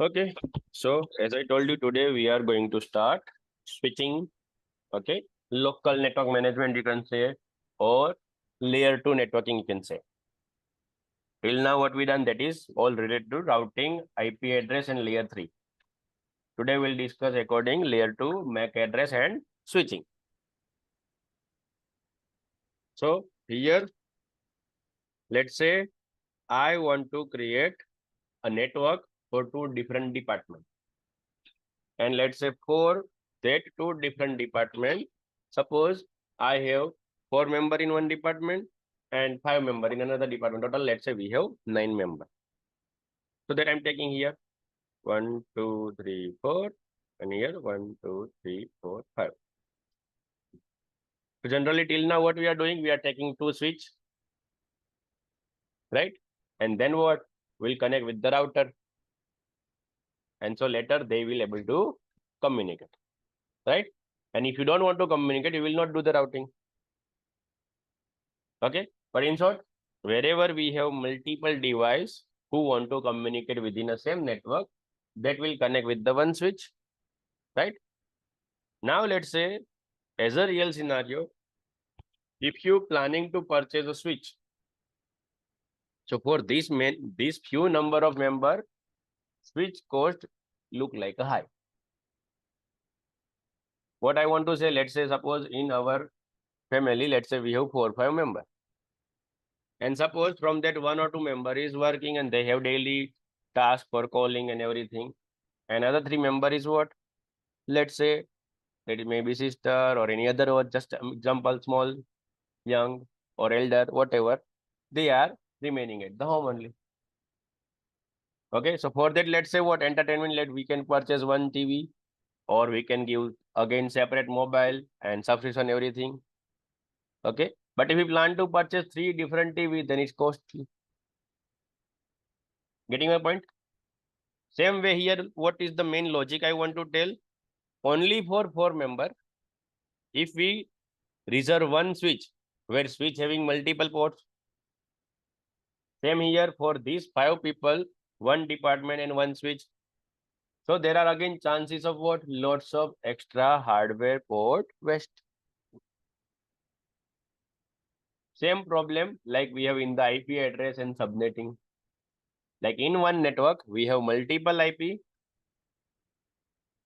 Okay, so as I told you today, we are going to start switching, okay, local network management you can say, or layer 2 networking you can say. Till now what we done, that is all related to routing, IP address and layer 3. Today we'll discuss according layer 2 MAC address and switching. So here, let's say I want to create a network for two different departments. And let's say for that two different department, suppose I have 4 member in one department and 5 member in another department. Total, let's say we have 9 member. So that I'm taking here 1, 2, 3, 4, and here 1, 2, 3, 4, 5. So generally till now what we are doing, we are taking two switch, right? And then what? We'll connect with the router. And so later they will able to communicate, right? And if you don't want to communicate, you will not do the routing. Okay, but in short, wherever we have multiple device who want to communicate within a same network, that will connect with the one switch, right? Now let's say, as a real scenario, if you planning to purchase a switch, so for this few number of member, switch cost look like a high. What I want to say, let's say suppose in our family, let's say we have 4 or 5 members. And suppose from that 1 or 2 member is working and they have daily task for calling and everything. Another 3 member is what? Let's say that it may be sister or any other, or just example, small, young or elder, whatever. They are remaining at the home only. Okay, so for that, let's say what entertainment, we can purchase one TV, or we can give again separate mobile and subscription, everything. Okay, but if we plan to purchase 3 different TV, then it's costly. Getting my point? Same way here, what is the main logic I want to tell? Only for 4 member, if we reserve one switch, where switch having multiple ports. Same here for these 5 people, one department and one switch. So there are again chances of what? Lots of extra hardware port waste. Same problem like we have in the IP address and subnetting. Like in one network, we have multiple IP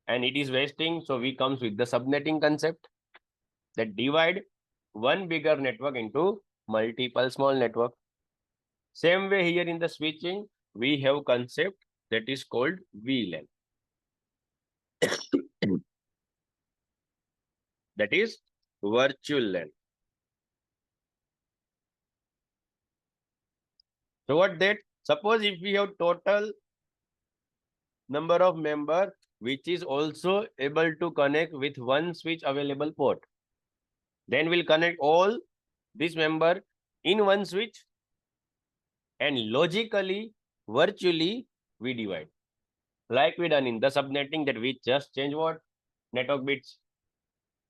and it is wasting. So we comes with the subnetting concept that divide one bigger network into multiple small network. Same way here in the switching, we have concept that is called VLAN. That is virtual LAN. So what that? Suppose if we have total number of member, which is also able to connect with one switch available port, then we'll connect all this member in one switch, and logically, virtually, we divide. Like we done in the subnetting, that we just change what? Network bits.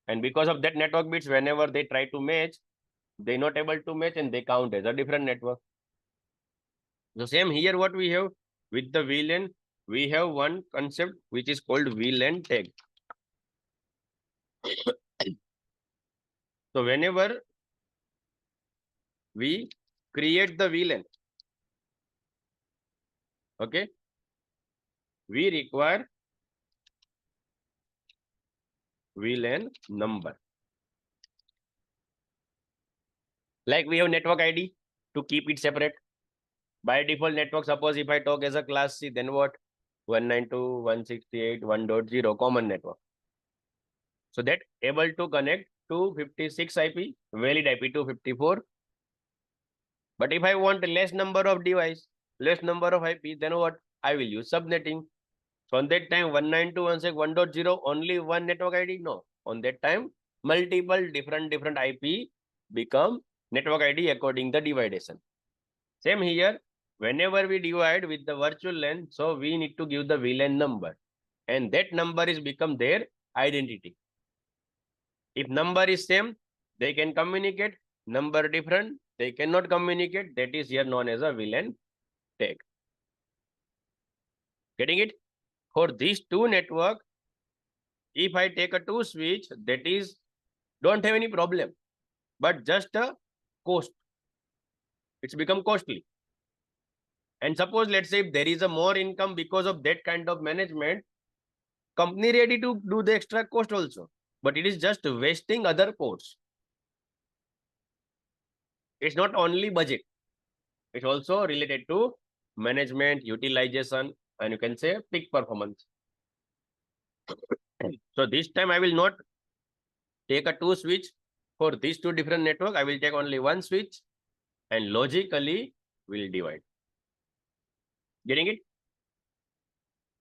And because of that network bits, whenever they try to match, they're not able to match and they count as a different network. So same here, what we have with the VLAN, we have one concept which is called VLAN tag. So whenever we create the VLAN, okay, we require VLAN number. Like we have network ID to keep it separate. By default network, suppose if I talk as a class C, then what? 192.168.1.0 common network. So that able to connect to 56 IP, valid IP 254. But if I want less number of device, less number of IP, then what? I will use subnetting. So on that time, 192.168.1.0, only one network ID? No. On that time, multiple different IP become network ID according to the dividation. Same here, whenever we divide with the virtual LAN, so we need to give the VLAN number. And that number is become their identity. If number is same, they can communicate. Number different, they cannot communicate. That is here known as a VLAN tag. Getting it? For these two network, if I take a two switch, that is, don't have any problem, but just a cost. It's become costly. And suppose, let's say, if there is a more income because of that kind of management, company ready to do the extra cost also, but it is just wasting other ports. It's not only budget. It's also related to management, utilization, and you can say peak performance. So this time I will not take a two switch for these two different network. I will take only one switch and logically will divide. Getting it?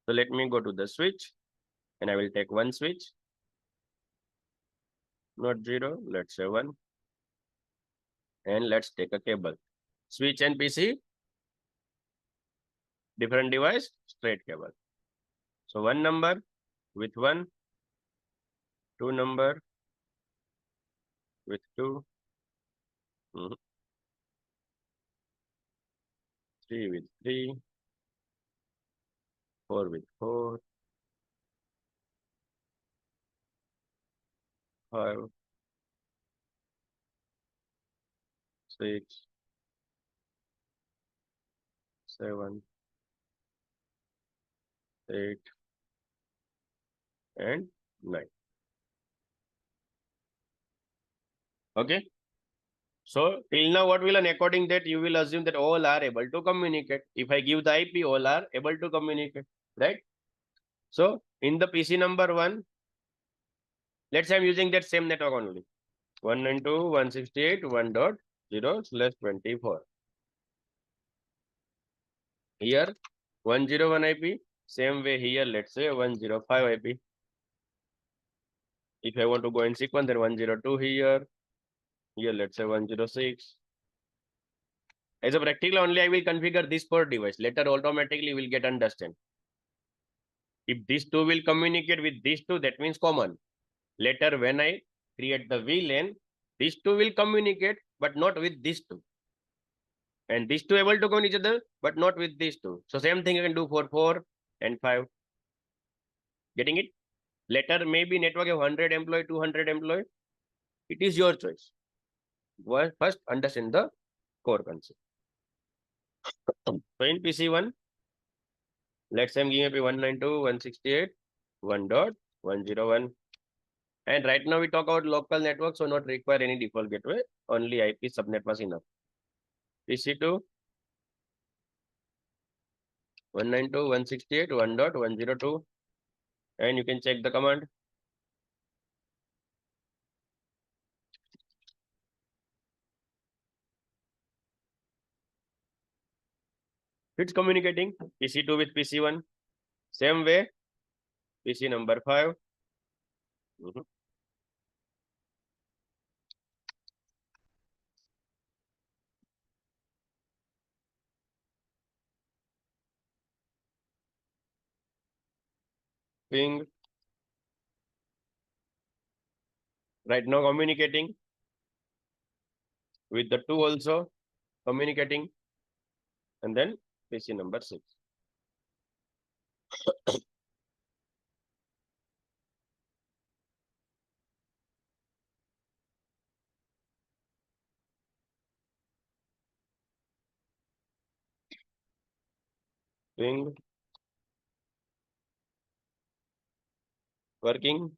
So let me go to the switch and I will take one switch, not 0, let's say 1. And let's take a cable. Switch and PC, different device, straight cable. So one number with 1, two number with 2, 3 with 3, 4 with 4, 5, 6, 7, 8, and 9. Okay. So till now what will learn? According that you will assume that all are able to communicate. If I give the IP, all are able to communicate, right? So in the PC number 1, let's say I'm using that same network only. 192.168.1.0/24. Here 101 IP. Same way here, let's say 105 IP. If I want to go in sequence, then 102 here. Here, let's say 106. As a practical only, I will configure this per device. Later, automatically will get understand. If these two will communicate with these two, that means common. Later, when I create the VLAN, these two will communicate, but not with these two. And these two able to go on each other, but not with these two. So same thing you can do for 4 and 5. Getting it? Later, maybe network of 100 employee, 200 employee. It is your choice. First, understand the core concept. So in PC1, let's say I'm giving 192.168.1.101. And right now we talk about local network, so not require any default gateway, only IP subnet was enough. PC2, 192.168.1.102. And you can check the command. It's communicating PC2 with PC1. Same way, PC number 5. Ping. Right now communicating with the 2 also, communicating. And then PC number 6. Ping. Working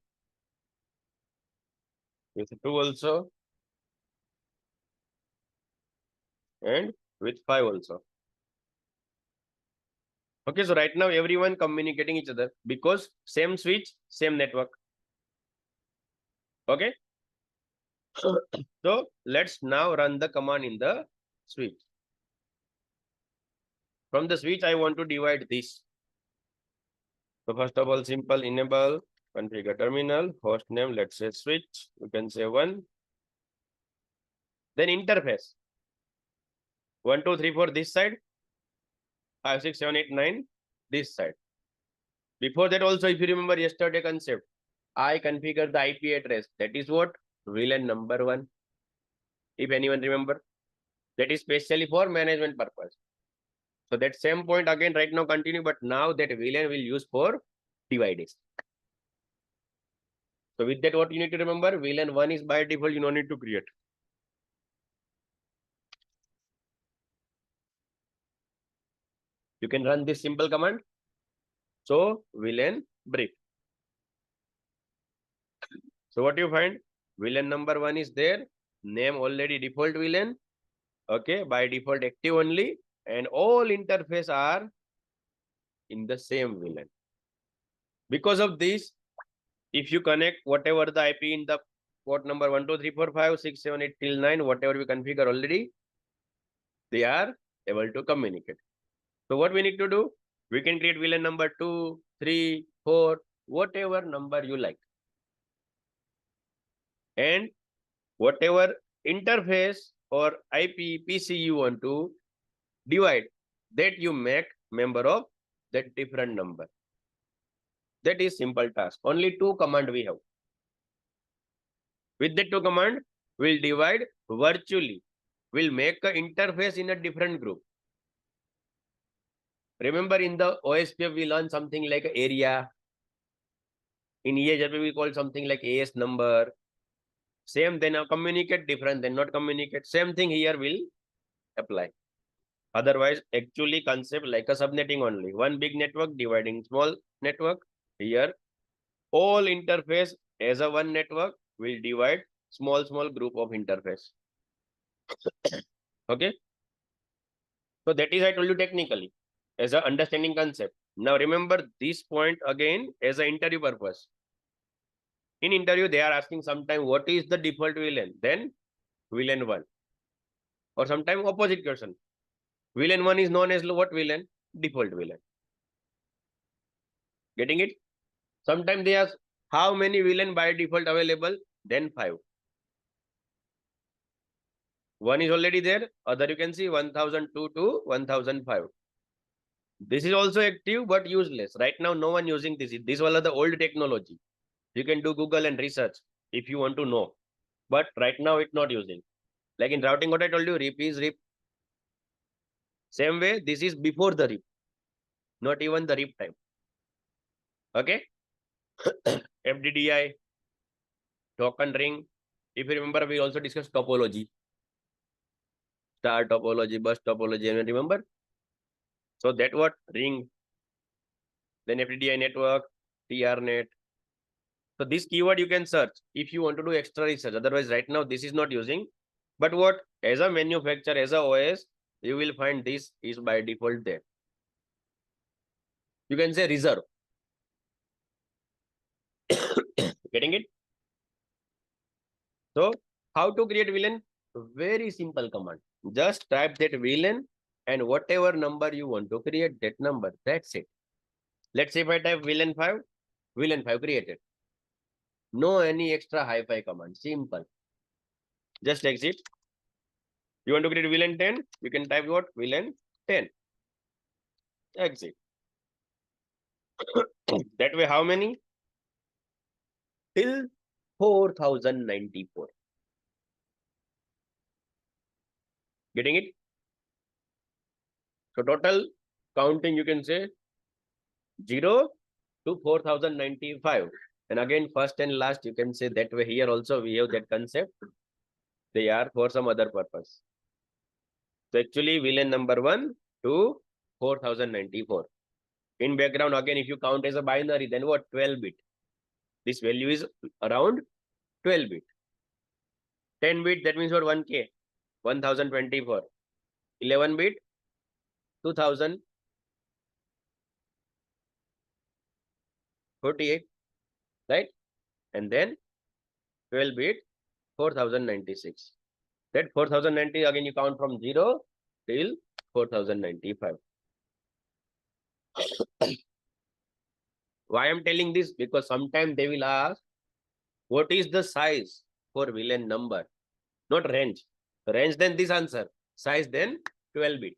with 2 also. And with 5 also. Okay, so right now everyone communicating each other because same switch, same network. Okay. So let's now run the command in the switch. From the switch, I want to divide this. So first of all, simple enable, configure terminal, host name, let's say switch, you can say 1. Then interface. 1, 2, 3, 4 this side, 5, 6, 7, 8, 9 this side. Before that also, if you remember yesterday concept, I configure the IP address. That is what? VLAN number 1. If anyone remember, that is specially for management purpose. So that same point again right now continue, but now that VLAN will use for dividing. So with that, what you need to remember, VLAN 1 is by default, you don't need to create. You can run this simple command. So VLAN brief. So what you find? VLAN number 1 is there. Name already default VLAN. Okay, by default active only. And all interface are in the same VLAN. Because of this, if you connect whatever the IP in the port number 1, 2, 3, 4, 5, 6, 7, 8 till 9, whatever we configure already, they are able to communicate. So what we need to do? We can create VLAN number 2, 3, 4, whatever number you like. And whatever interface or IP PC you want to divide, that you make member of that different number. That is simple task. Only 2 command we have. With that 2 command, we'll divide virtually. We'll make an interface in a different group. Remember in the OSPF, we learned something like area. In EHRP, we call something like AS number. Same, then communicate, different, then not communicate. Same thing here will apply. Otherwise, actually concept like a subnetting only. One big network dividing small network. Here, all interface as a one network will divide small group of interface. Okay. So that is I told you technically as a understanding concept. Now remember this point again as an interview purpose. In interview, they are asking sometime what is the default VLAN? Then VLAN 1. Or sometime opposite question. VLAN 1 is known as what VLAN? Default VLAN. Getting it? Sometimes they ask how many VLAN by default available? Then 5. One is already there. Other you can see 1002 to 1005. This is also active but useless. Right now, no one using this. This was the old technology. You can do Google and research if you want to know. But right now, it's not using. Like in routing, what I told you, RIP is RIP. Same way, this is before the RIP. Not even the RIP time. Okay? FDDI, token ring. If you remember, we also discussed topology. Star topology, bus topology, and remember? So that what? Ring. Then FDDI network, TRNet. So this keyword you can search if you want to do extra research. Otherwise, right now, this is not using. But what? As a manufacturer, as a OS, you will find this is by default there. You can say reserve. Getting it? So how to create VLAN? Very simple command. Just type that VLAN and whatever number you want to create that number. That's it. Let's say if I type VLAN 5, VLAN 5 created. No any extra hi-fi command. Simple. Just exit. You want to create VLAN 10? You can type what? VLAN 10. Exit. That way, how many? Till 4094. Getting it? So total counting, you can say 0 to 4095. And again, first and last, you can say that way. Here also, we have that concept. They are for some other purpose. So actually, VLAN number 1 to 4094. In background, again, if you count as a binary, then what? 12 bit. This value is around 12 bit. 10 bit, that means what? 1K, 1024. 11 bit, 2048, right? And then 12 bit, 4096. That 4090, again, you count from 0 till 4095. Why I'm telling this? Because sometimes they will ask, what is the size for VLAN number? Not range. Range, then this answer. Size, then 12 bit.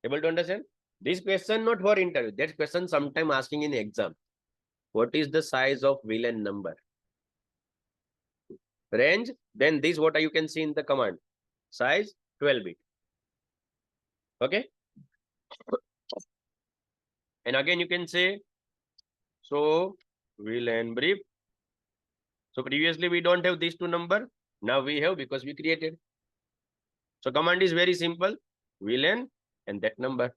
Able to understand? This question not for interview. That question sometime asking in exam. What is the size of VLAN number? Range, then this what you can see in the command. Size, 12 bit. Okay. And again, you can say, so VLAN brief. So previously we don't have these two number. Now we have because we created. So command is very simple. VLAN and that number.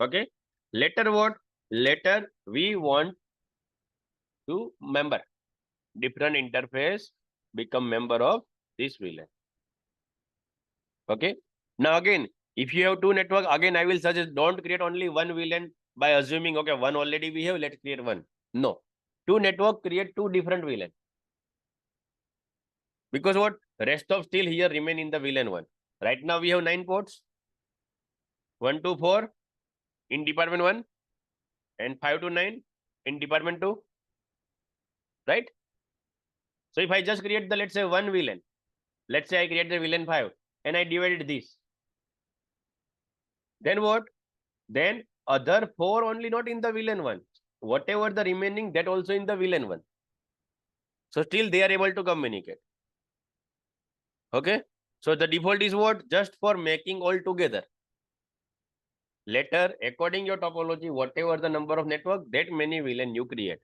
Okay. Later what? Later we want to member. Different interface become member of this VLAN. Okay. Now again, if you have two network, again I will suggest don't create only one VLAN by assuming okay, one already we have, let's create one. No. Two network create two different VLAN. Because what? Rest of still here remain in the VLAN one. Right now we have 9 ports. 1 to 4 in department 1 and 5 to 9 in department 2. Right? So if I just create the, let's say, one VLAN, let's say I create the VLAN 5 and I divided this. Then what? Then other 4 only not in the VLAN 1. Whatever the remaining, that also in the VLAN 1. So still they are able to communicate. Okay. So the default is what? Just for making all together. Later, according your topology, whatever the number of network, that many VLAN you create.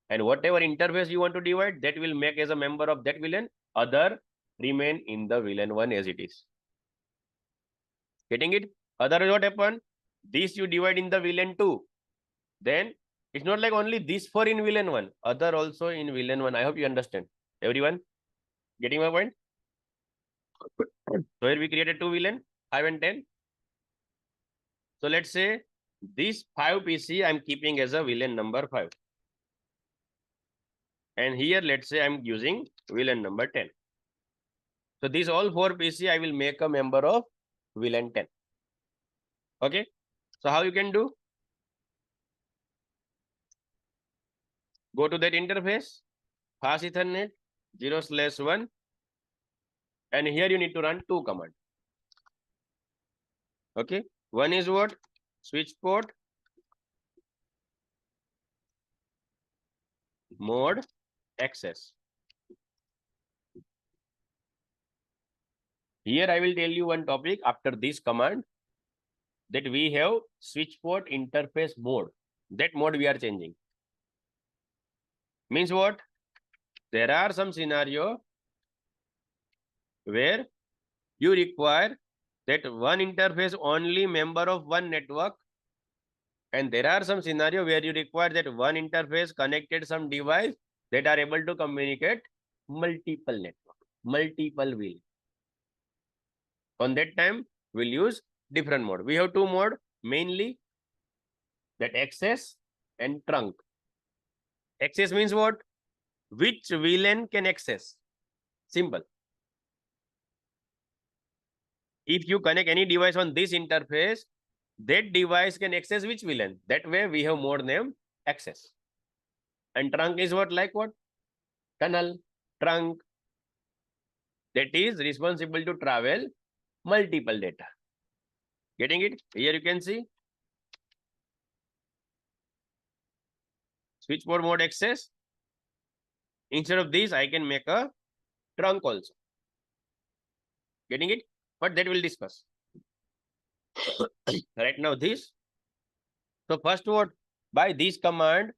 And whatever interface you want to divide, that will make as a member of that VLAN. Other remain in the VLAN 1 as it is. Getting it? Otherwise, what happen? This you divide in the VLAN 2. Then it's not like only this 4 in VLAN 1. Other also in VLAN 1. I hope you understand. Everyone? Getting my point? So here we created two VLAN, 5 and 10. So let's say this 5 PC I'm keeping as a VLAN number 5. And here let's say I'm using VLAN number 10. So these all 4 PC I will make a member of VLAN 10. Okay. So how you can do? Go to that interface, fast Ethernet 0/1. And here you need to run two commands. Okay. One is what? Switch port mode access. Here I will tell you one topic after this command, that we have switch port interface mode. That mode we are changing. Means what? There are some scenario where you require that one interface only member of one network, and there are some scenario where you require that one interface connected some device that are able to communicate multiple network, multiple wheel. On that time, we'll use different mode. We have two mode, mainly that access and trunk. Access means what? Which VLAN can access? Simple. If you connect any device on this interface, that device can access which VLAN. That way we have mode name access. And trunk is what? Like what? Tunnel, trunk. That is responsible to travel multiple data. Getting it? Here you can see. Switch port mode access. Instead of this, I can make a trunk also. Getting it? But that we'll discuss. Right now this. So first what? By this command,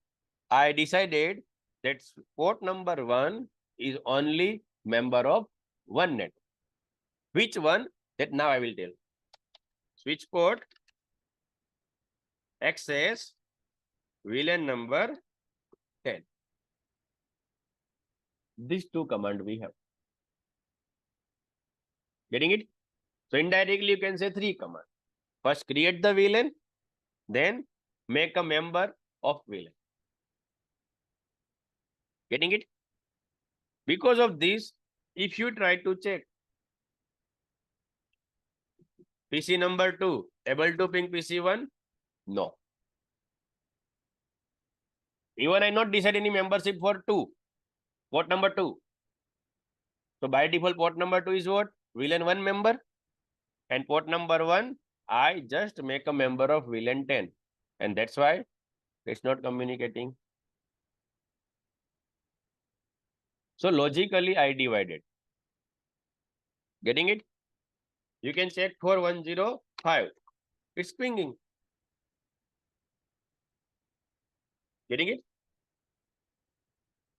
I decided that port number 1 is only member of one net. Which one? That now I will tell. Switch port access VLAN number 10. These two command we have. Getting it? So indirectly you can say 3 command. First create the VLAN, then make a member of VLAN. Getting it? Because of this, if you try to check PC number 2, able to ping PC1? No. Even I not decide any membership for 2. Port number 2. So by default, port number 2 is what? VLAN 1 member. And port number 1, I just make a member of VLAN 10. And that's why it's not communicating. So logically, I divided. Getting it? You can check for 105. It's pinging. Getting it?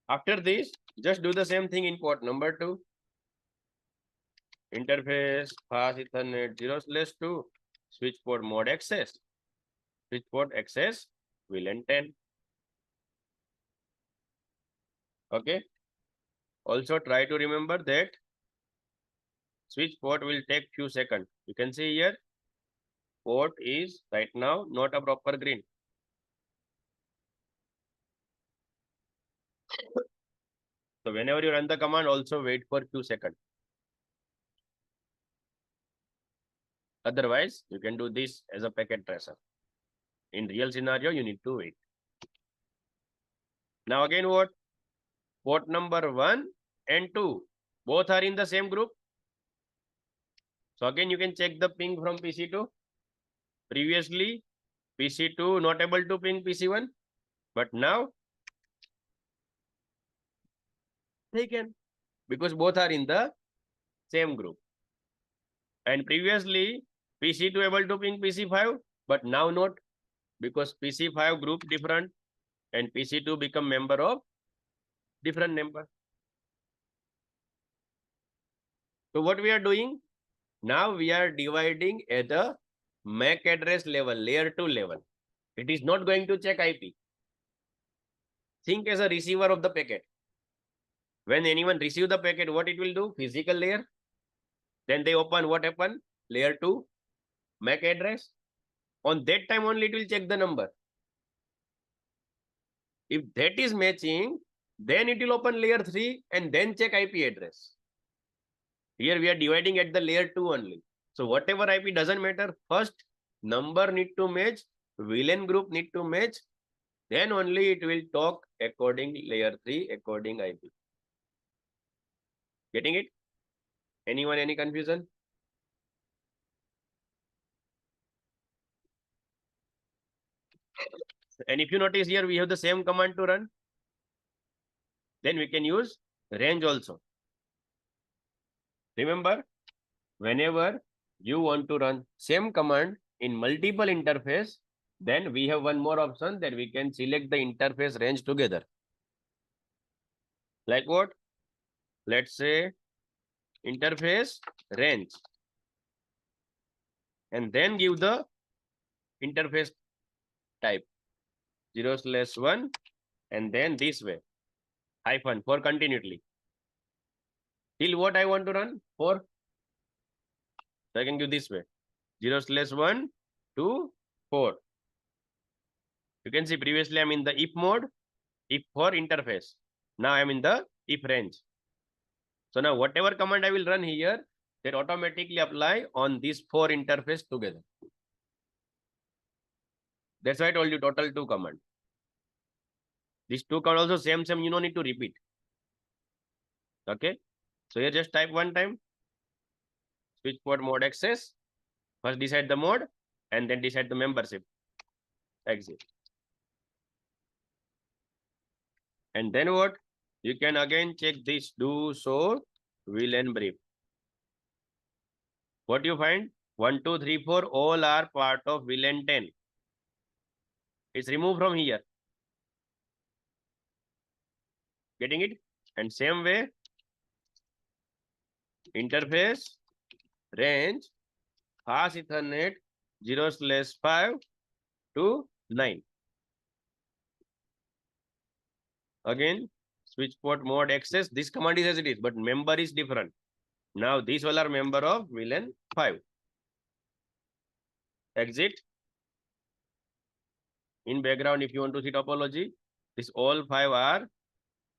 After this, just do the same thing in port number 2. Interface fast Ethernet 0/2. Switch port mode access. Switch port access VLAN 10. Okay. Also try to remember that switch port will take few seconds. You can see here port is right now not a proper green. So whenever you run the command, also wait for few seconds. Otherwise, you can do this as a packet tracer. In real scenario, you need to wait. Now again what? Port number 1 and 2. Both are in the same group. So again, you can check the ping from PC2. Previously, PC2 not able to ping PC1. But now, they can. Because both are in the same group. And previously, PC2 able to ping PC5. But now not. Because PC5 group different. And PC2 become member of different number. So what we are doing? Now we are dividing at the MAC address level, layer 2 level. It is not going to check IP. Think as a receiver of the packet. When anyone receive the packet, what it will do? Physical layer. Then they open what happened? Layer 2 MAC address. On that time only it will check the number. If that is matching, then it will open layer 3 and then check IP address. Here we are dividing at the layer 2 only. So whatever IP doesn't matter. First, number need to match, VLAN group need to match. Then only it will talk according layer 3, according IP. Getting it? Anyone, any confusion? And if you notice here, we have the same command to run. Then we can use range also. Remember, whenever you want to run same command in multiple interface, then we have one more option that we can select the interface range together. Like what? Let's say interface range. And then give the interface type 0/1 and then this way hyphen for continuity. Till what I want to run? 4. So I can give this way 0/1 to 4. You can see previously I'm in the if mode, if for interface. Now I'm in the if range. So now whatever command I will run here, that automatically apply on these 4 interface together. That's why I told you total 2 command. These 2 command also same, you don't need to repeat. Okay. So here just type one time. Switch port mode access. First decide the mode and then decide the membership. Exit. And then what? You can again check this do so VLAN brief. What you find? 1, 2, 3, 4 all are part of VLAN 10. It's removed from here. Getting it? And same way, interface range fast Ethernet 0/5 to 9. Again, switch port mode access. This command is as it is, but member is different. Now these all are member of VLAN 5. Exit. In background, if you want to see topology, this all 5 are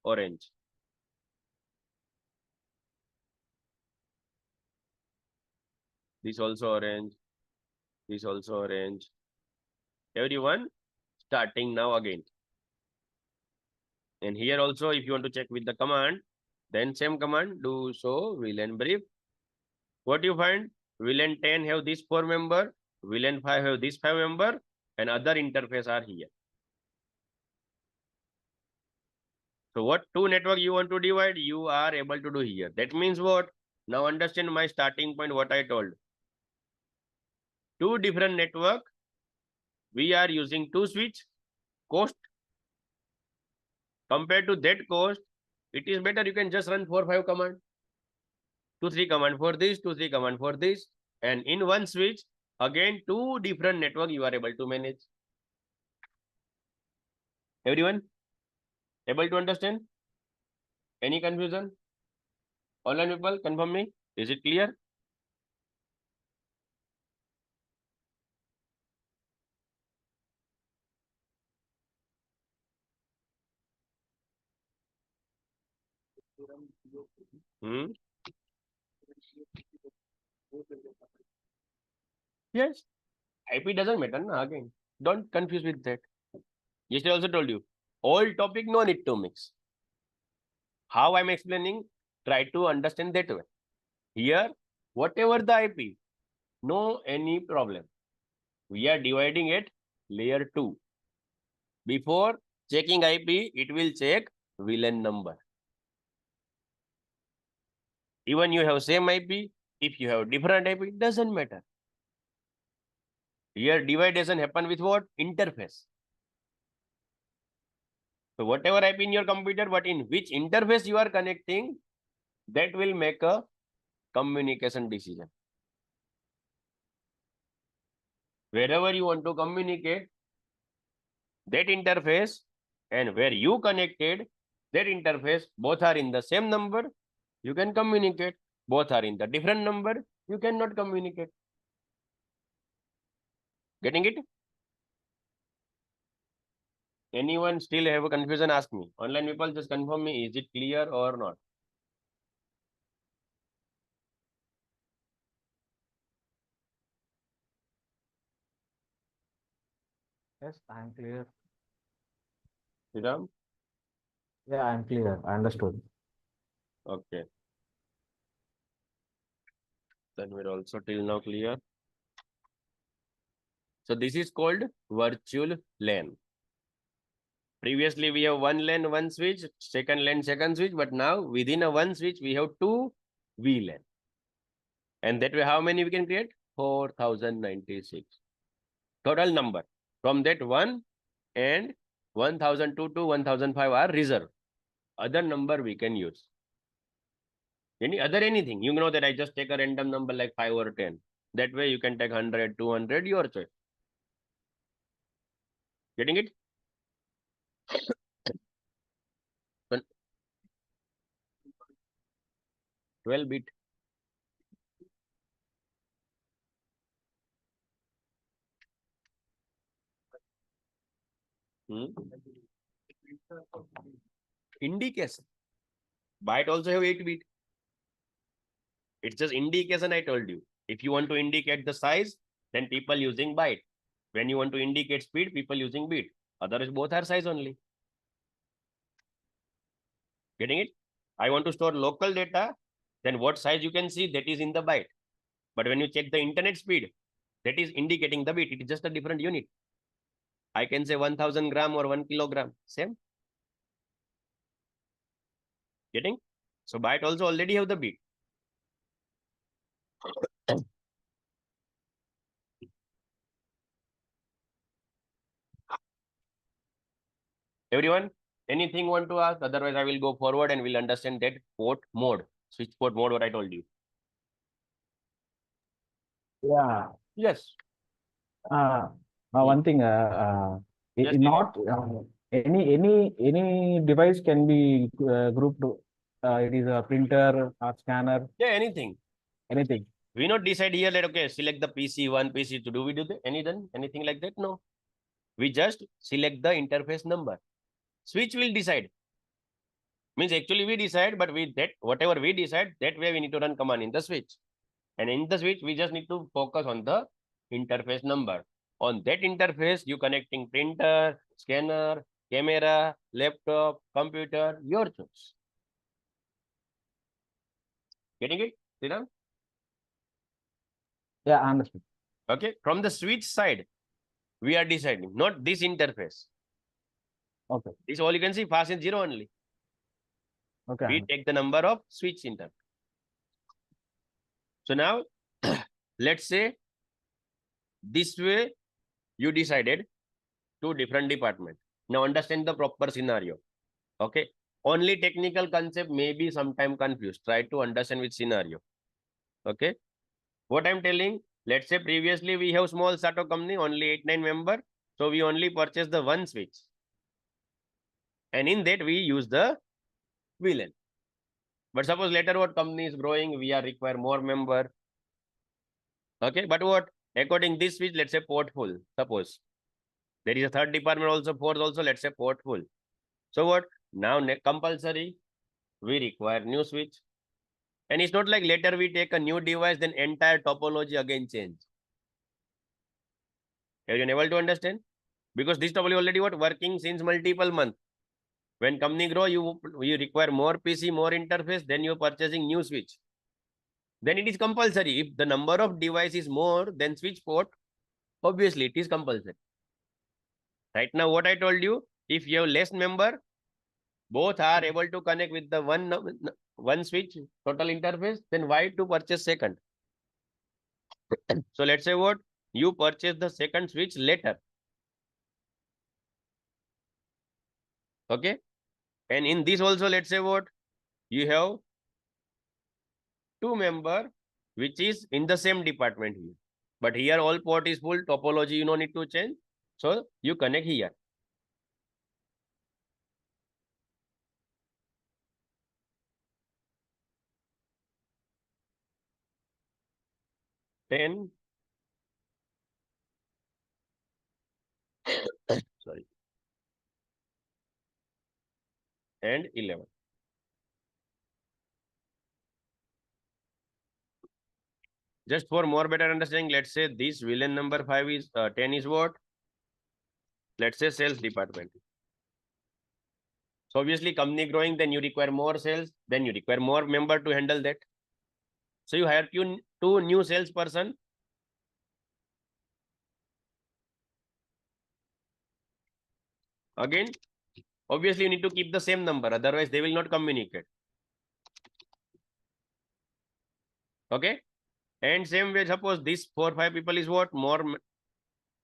orange. This also orange. This also orange. Everyone starting now again. And here also, if you want to check with the command, then same command, do so VLAN brief. What you find? VLAN 10 have this 4 member, VLAN 5 have this 5 member, and other interface are here. So what 2 network you want to divide, you are able to do here. That means what? Now understand my starting point, what I told. two different network. We are using two switch cost. Compared to that cost, it is better you can just run 4-5 command. 2-3 command for this, 2-3 command for this. And in one switch, again, two different network you are able to manage. Everyone able to understand? Any confusion? Online people, confirm me. Is it clear? Hmm? Yes. IP doesn't matter, na, again. Don't confuse with that. Yesterday I also told you. All topic no need to mix. How I'm explaining, try to understand that way. Here, whatever the IP, no any problem. We are dividing it layer 2. Before checking IP, it will check VLAN number. Even you have same IP, if you have different IP, doesn't matter. Here division happen with what? Interface. So whatever IP in your computer, but in which interface you are connecting, that will make a communication decision. Wherever you want to communicate, that interface and where you connected, that interface, both are in the same number, you can communicate. Both are in the different number, you cannot communicate. Getting it? Anyone still have a confusion? Ask me. Online people, just confirm me, is it clear or not? Yes, I'm clear. Sriram? Yeah, I'm clear. I understood. Okay. Then we're also till now clear. So this is called virtual LAN. Previously, we have one LAN, one switch, second LAN, second switch, but now within a one switch, we have two VLAN. And that way, how many we can create? 4096. Total number. From that one and 1002 to 1005 are reserved. Other number we can use. Any other anything. You know that I just take a random number like 5 or 10. That way you can take 100, 200, your choice. Getting it? 12 bit. Hmm? Indication. Byte also have 8 bit. It's just indication I told you. If you want to indicate the size, then people using byte. When you want to indicate speed, people using bit. Otherwise, both are size only. Getting it? I want to store local data, then what size you can see, that is in the byte. But when you check the internet speed, that is indicating the bit. It is just a different unit. I can say 1000 gram or 1 kilogram. Same. Getting? So byte also already have the bit. Everyone, anything want to ask? Otherwise, I will go forward and we'll understand that port mode, switch port mode, what I told you. Yeah. Yes. Uh, Hmm. One thing, Yes. not any device can be grouped. It is a printer or scanner, Yeah, anything. anything. We not decide here that, okay, select the PC1, PC2. Do we do that? Anything like that? No. We just select the interface number. Switch will decide. Means actually we decide, but we that whatever we decide, that way we need to run command in the switch. And in the switch, we just need to focus on the interface number. On that interface, you connecting printer, scanner, camera, laptop, computer, your choice. Getting it? Sriram? Yeah, I understood. Okay. From the switch side, we are deciding, not this interface. Okay. This all you can see, fast is 0 only. Okay. We take the number of switch interface. So now, let's say This way, you decided two different departments. Now understand the proper scenario. Okay. Only technical concept may be sometime confused. Try to understand which scenario. Okay. What I'm telling, let's say previously we have small SATO company, only 8-9 member. So we only purchase the one switch. And in that we use the VLAN. But suppose later what company is growing, we are require more member. Okay. But what? According this switch, let's say port full. Suppose there is a third department also, fourth also, let's say port full. So what? Now compulsory, we require new switch. And it's not like later we take a new device, then entire topology again change. Are you able to understand? Because this topology already what working since multiple months. When company grow, you require more PC, more interface, then you're purchasing new switch. Then it is compulsory. If the number of device is more than switch port, obviously it is compulsory. Right now, what I told you, if you have less member, both are able to connect with the one switch total interface, then why to purchase second? So let's say what you purchase the second switch later. Okay. And in this also, let's say what you have two member which is in the same department here. But here all port is full, topology you no need to change. So you connect here. Ten sorry, and 11. Just for more better understanding, let's say this villain number 5 is 10 is what? Let's say sales department. So obviously company growing, then you require more sales, then you require more member to handle that. So you hire two new salesperson. Again, obviously you need to keep the same number, otherwise they will not communicate. Okay. And same way, suppose this 4-5 people is what?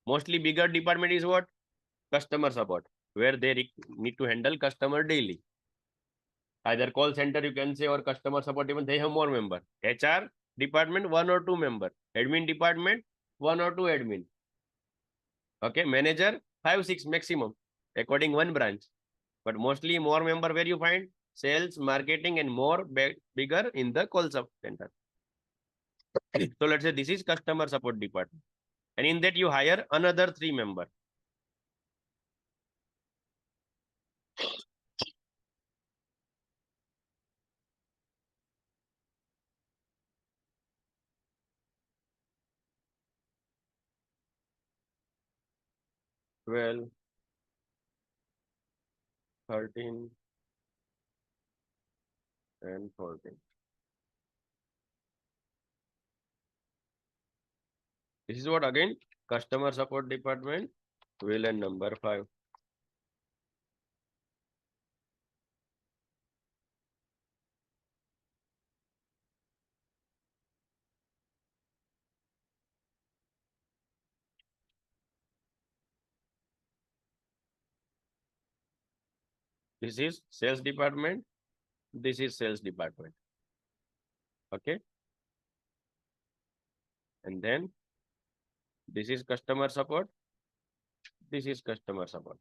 Mostly bigger department is what? Customer support, where they need to handle customer daily. Either call center you can say, or customer support, even they have more member. HR department 1 or 2 member. Admin department 1 or 2 admin. Okay. Manager 5-6 maximum, according one branch. But mostly more member where you find sales, marketing, and more bigger in the call center. So let's say this is customer support department. And in that you hire another 3 member. Well, 13 and 14. This is what again? Customer support department, villain number 5. This is sales department. This is sales department. Okay. And then this is customer support. This is customer support.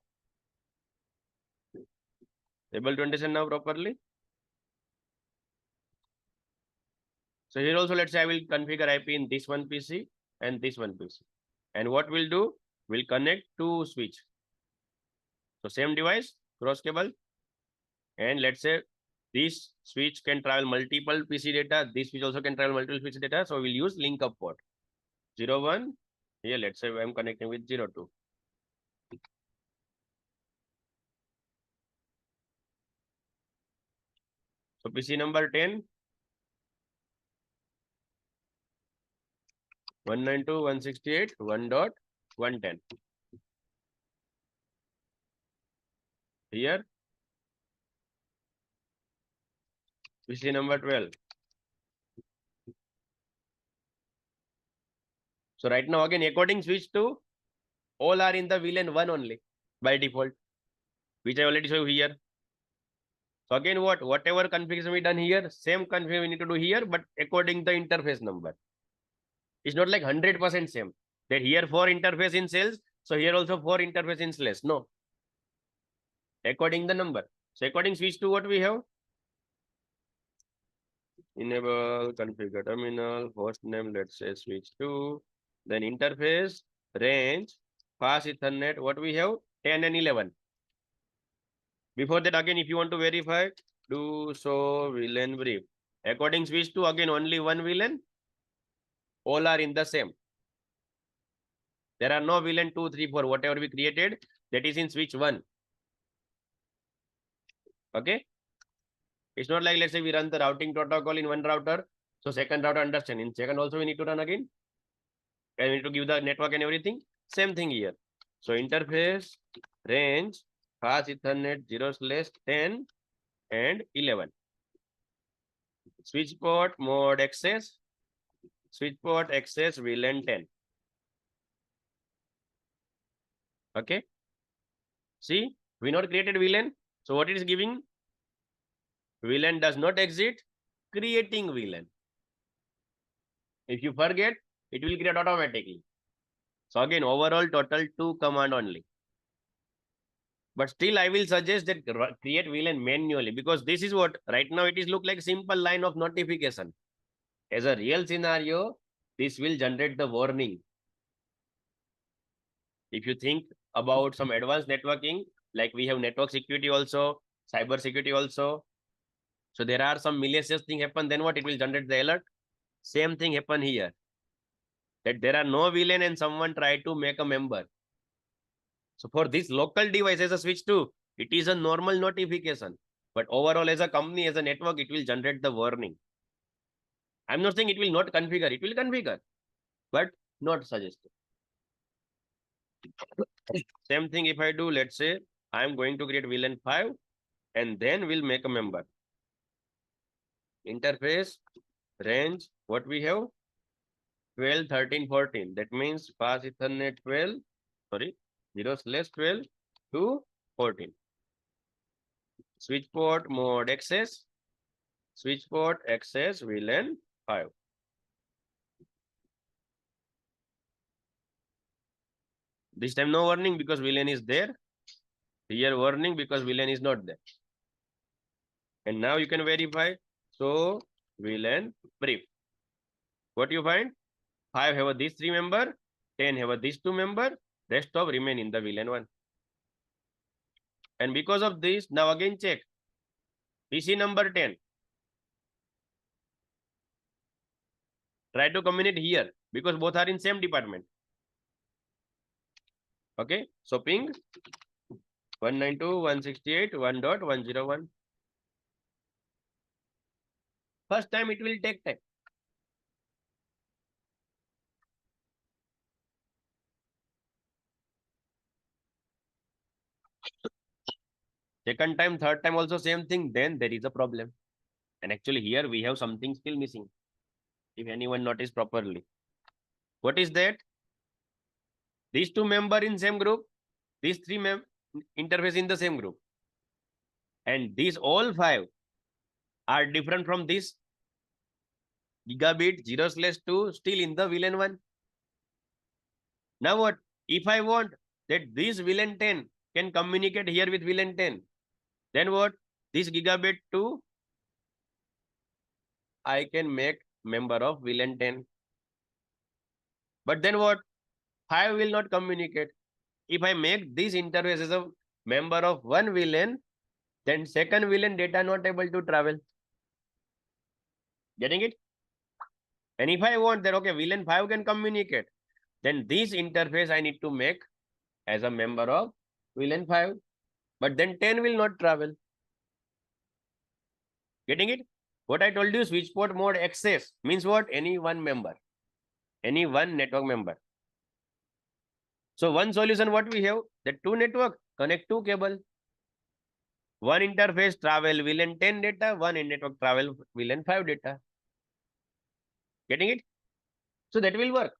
Able to understand now properly? So here also, let's say I will configure IP in this one PC and this one PC. And what we'll do, we'll connect to switch. So same device, cross cable. And let's say this switch can travel multiple PC data. This switch also can travel multiple PC data. So we'll use link up port. 01. Here, let's say I'm connecting with 02. So PC number 10. 192.168, 1.110. Here, PC number 12. So right now again, according switch to, all are in the VLAN 1 only by default, which I already show here. So again, whatever configuration we done here, same configuration we need to do here, but according the interface number. It's not like 100% same. That here 4 interface in cells, so here also 4 interface in slash. No. According the number. So according switch to what we have? Enable configure terminal, host name, let's say switch to, then interface, range, fast Ethernet, what we have? 10 and 11. Before that, again, if you want to verify, do so VLAN brief. According switch to, again, only one VLAN, all are in the same. There are no VLAN 2, 3, 4, whatever we created, that is in switch 1. Okay. It's not like, let's say we run the routing protocol in one router. So second router understand. In second also we need to run again. And we need to give the network and everything. Same thing here. So interface, range, fast Ethernet 0/10 and 11. Switch port mode access. Switch port access VLAN 10. Okay. See, we not created VLAN. So what it is giving? VLAN does not exist. Creating VLAN. If you forget, it will create automatically. So again, overall total 2 command only. But still, I will suggest that create VLAN manually, because this is what right now it is look like simple line of notification. As a real scenario, this will generate the warning. If you think about some advanced networking, like we have network security also, cyber security also. So there are some malicious thing happen, then what? It will generate the alert. Same thing happen here. That there are no VLAN and someone try to make a member. So for this local device as a switch to, it is a normal notification. But overall as a company, as a network, it will generate the warning. I'm not saying it will not configure. It will configure, but not suggested. Same thing if I do, let's say, I'm going to create VLAN 5 and then we'll make a member. Interface, range, what we have? 12, 13, 14. That means fast Ethernet 12, sorry, 0/12 to 14. Switch port mode access. Switch port access VLAN 5. This time no warning because VLAN is there. Here warning because VLAN is not there. And now you can verify. So VLAN brief. What you find? 5 have a these 3 member, 10 have a these 2 member, rest of remain in the VLAN 1. And because of this, now again check. PC number 10. Try to communicate here because both are in same department. Okay. So ping 192.168.1.101. First time it will take time. Second time, third time also same thing. Then there is a problem. And actually here we have something still missing. If anyone noticed properly. What is that? These 2 member in same group. These 3 interface in the same group. And these all 5 are different from this gigabit 0/2 still in the VLAN 1. Now what? If I want that this VLAN 10 can communicate here with VLAN 10, then what? This gigabit 2, I can make member of VLAN 10. But then what? 5 will not communicate. If I make this interface as a member of one VLAN, then second VLAN data not able to travel. Getting it? And if I want that, okay, VLAN 5 can communicate, then this interface I need to make as a member of VLAN 5. But then 10 will not travel. Getting it? What I told you, switch port mode access means what? Any one member. Any one network member. So one solution what we have? That 2 network connect 2 cable. One interface travel VLAN 10 data, one in network travel VLAN 5 data. Getting it? So that will work.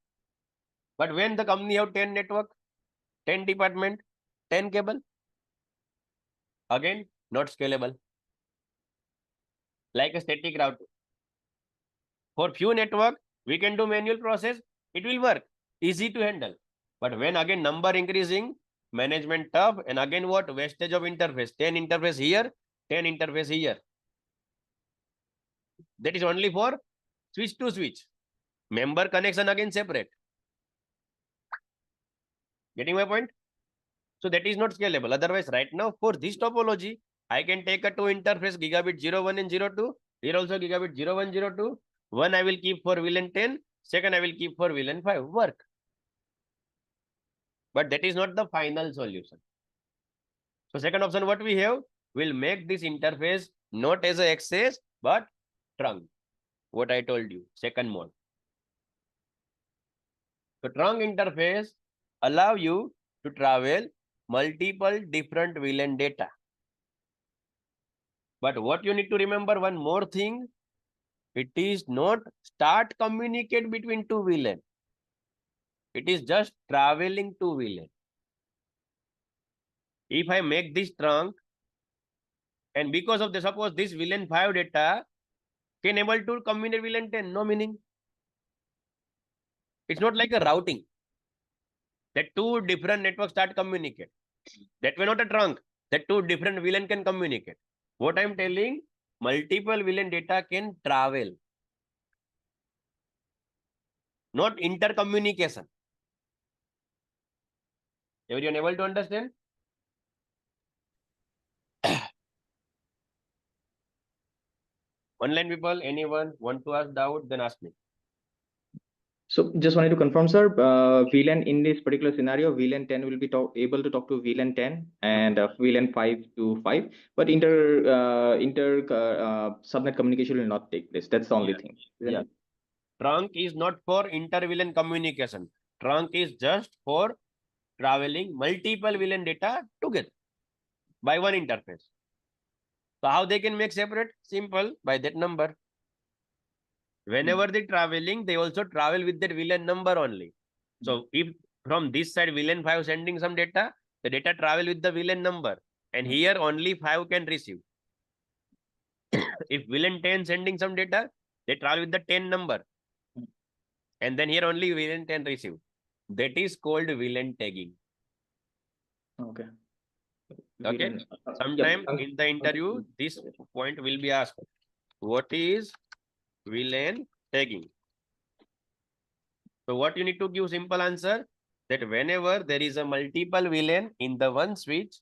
But when the company have 10 network, 10 department, 10 cable, again, not scalable. Like a static route. For few network, we can do manual process. It will work, easy to handle. But when again number increasing, management tough, and again what? Wastage of interface. 10 interface here, 10 interface here. That is only for switch to switch. Member connection again separate. Getting my point? So that is not scalable. Otherwise, right now for this topology, I can take a two interface gigabit 01 and 02. Here also gigabit 01, 02. One I will keep for VLAN 10. Second I will keep for VLAN 5. Work. But that is not the final solution. So second option what we have, will make this interface not as a access but trunk. What I told you, second mode. So trunk interface allow you to travel multiple different VLAN data. But what you need to remember, one more thing, it is not start communicate between two VLAN. It is just traveling to VLAN. If I make this trunk, and because of the suppose this VLAN 5 data can able to communicate VLAN 10, no meaning. It's not like a routing that two different networks start communicate. That way not a trunk, that two different VLAN can communicate. What I'm telling, multiple VLAN data can travel, not intercommunication. Everyone able to understand? Online people, anyone want to ask doubt, then ask me. So just wanted to confirm, sir, VLAN in this particular scenario, VLAN 10 will be able to talk to VLAN 10 and VLAN 5 to 5, but inter subnet communication will not take place. That's the only thing. Yeah. Trunk is not for inter-VLAN communication. Trunk is just for traveling multiple VLAN data together by one interface. So how they can make separate? Simple, by that number. Whenever they traveling, they also travel with that VLAN number only. So if from this side VLAN 5 sending some data, the data travel with the VLAN number. And here only 5 can receive. If VLAN 10 sending some data, they travel with the 10 number. And then here only VLAN 10 receive. That is called VLAN tagging. Okay. Okay. Sometime in the interview, this point will be asked. What is VLAN tagging? So what you need to give simple answer, that whenever there is a multiple VLAN in the one switch,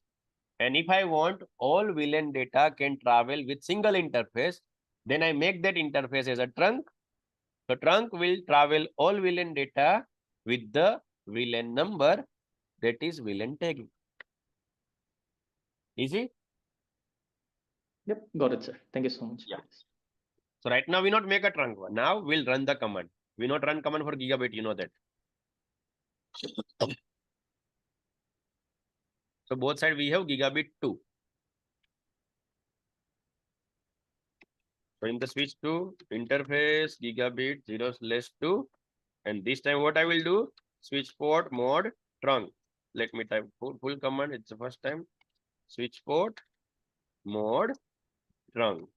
and if I want all VLAN data can travel with single interface, then I make that interface as a trunk. The trunk will travel all VLAN data with the VLAN number, that is VLAN tagging. Easy? Yep, got it, sir. Thank you so much. Yeah. So right now we not make a trunk one. Now we'll run the command. We not run command for gigabit, you know that. So both side we have gigabit 2. So in the switch 2, interface gigabit 0/2. And this time what I will do? Switch port mode trunk. Let me type full command. It's the first time. Switch port mode trunk.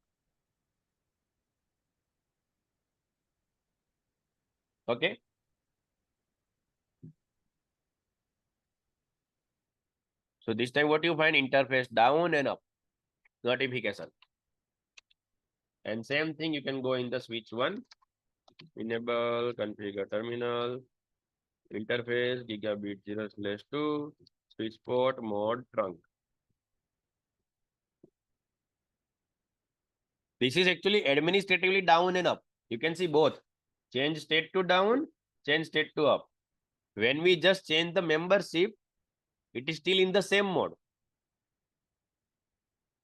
Okay. So this time what you find, interface down and up, notification. And same thing you can go in the switch 1. Enable configure terminal. Interface gigabit 0/2. Switch port mode trunk. This is actually administratively down and up. You can see both. Change state to down, change state to up. When we just change the membership, it is still in the same mode.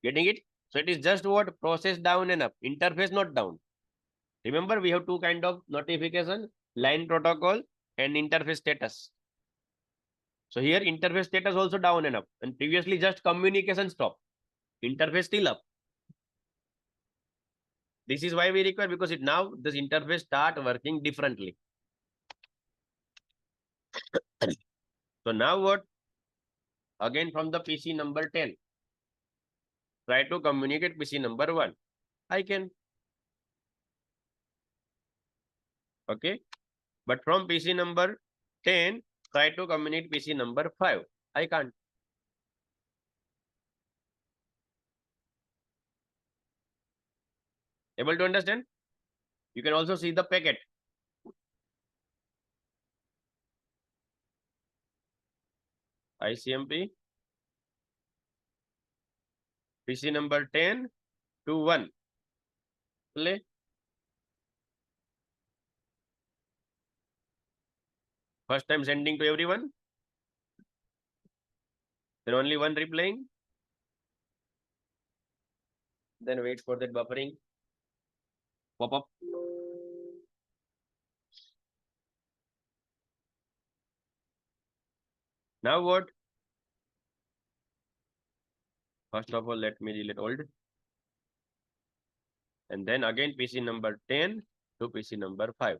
Getting it? So it is just what? Process down and up. Interface not down. Remember, we have two kind of notification, line protocol and interface status. So here interface status also down and up. And previously just communication stop. Interface still up. This is why we require, because it now this interface start working differently. So now what? Again from the PC number 10. Try to communicate PC number 1. I can. Okay. But from PC number 10, try to communicate PC number 5. I can't. Able to understand? You can also see the packet. ICMP. PC number 10 to 1. Play. First time sending to everyone. Then only one replying. Then wait for that buffering. Pop up. Now what? First of all, let me delete old. And then again PC number 10 to PC number 5.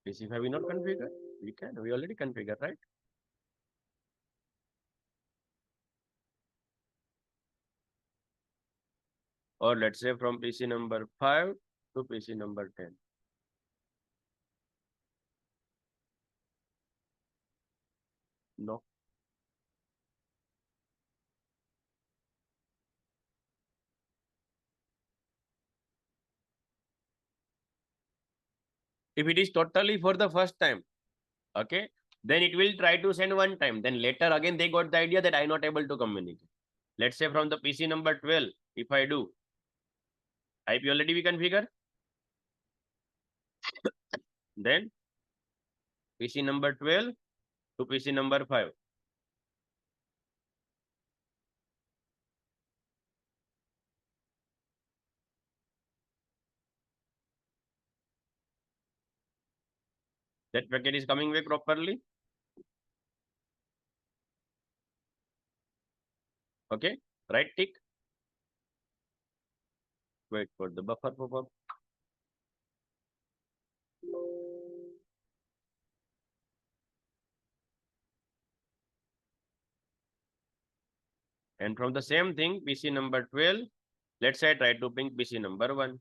PC5 we not configure. We can. We already configure, right? Or let's say from PC number 5 to PC number 10. No. If it is totally for the first time, okay, then it will try to send one time. Then later again they got the idea that I'm not able to communicate. Let's say from the PC number 12, if I do, IP already we configure. Then PC number 12 to PC number 5. That packet is coming back properly. Okay, right tick. Wait for the buffer pop-up. And from the same thing, PC number 12, let's say I try to ping PC number 1.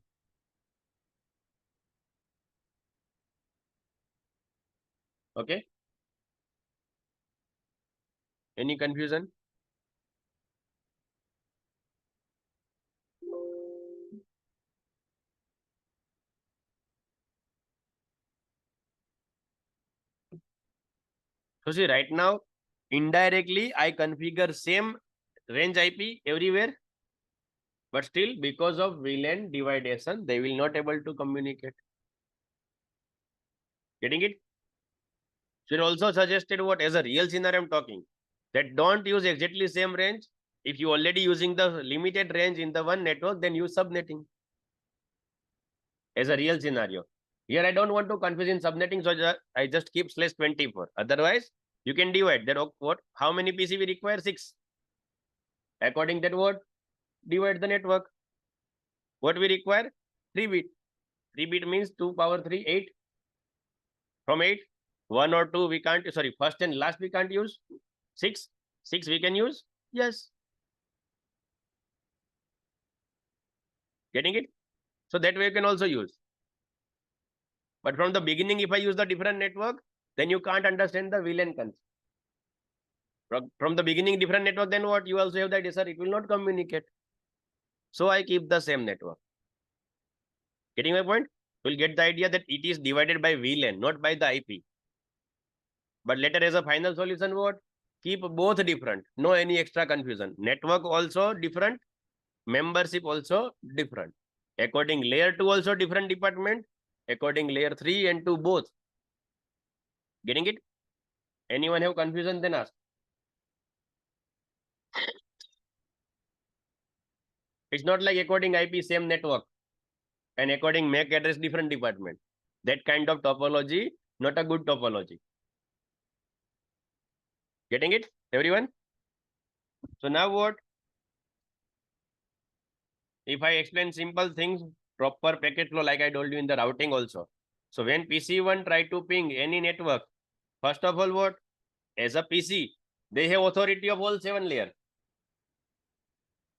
Okay. Any confusion? So see, right now, indirectly, I configure same range IP everywhere. But still, because of VLAN dividation, they will not able to communicate. Getting it? Should also suggested what as a real scenario I'm talking. That don't use exactly same range. If you already using the limited range in the one network, then use subnetting. As a real scenario. Here I don't want to confuse in subnetting, so I just keep /24. Otherwise, you can divide that. What? How many PC we require? 6. According that what? Divide the network. What we require? 3 bit. 3 bit means 2 power 3, 8. From 8, 1 or 2 we can't, sorry, first and last we can't use. 6. 6 we can use. Yes. Getting it? So that way you can also use. But from the beginning, if I use the different network, then you can't understand the VLAN concept. From the beginning, different network, then what? You also have that, sir, it will not communicate. So I keep the same network. Getting my point? You'll get the idea that it is divided by VLAN, not by the IP. But later as a final solution, what? Keep both different. No any extra confusion. Network also different. Membership also different. According layer 2 also different department. According layer 3 and 2 both. Getting it? Anyone have confusion, then ask. It's not like according IP same network and according MAC address different department. That kind of topology, not a good topology. Getting it, everyone? So now what? If I explain simple things, proper packet flow, like I told you in the routing also. So when PC1 try to ping any network, first of all, what? As a PC, they have authority of all 7 layers.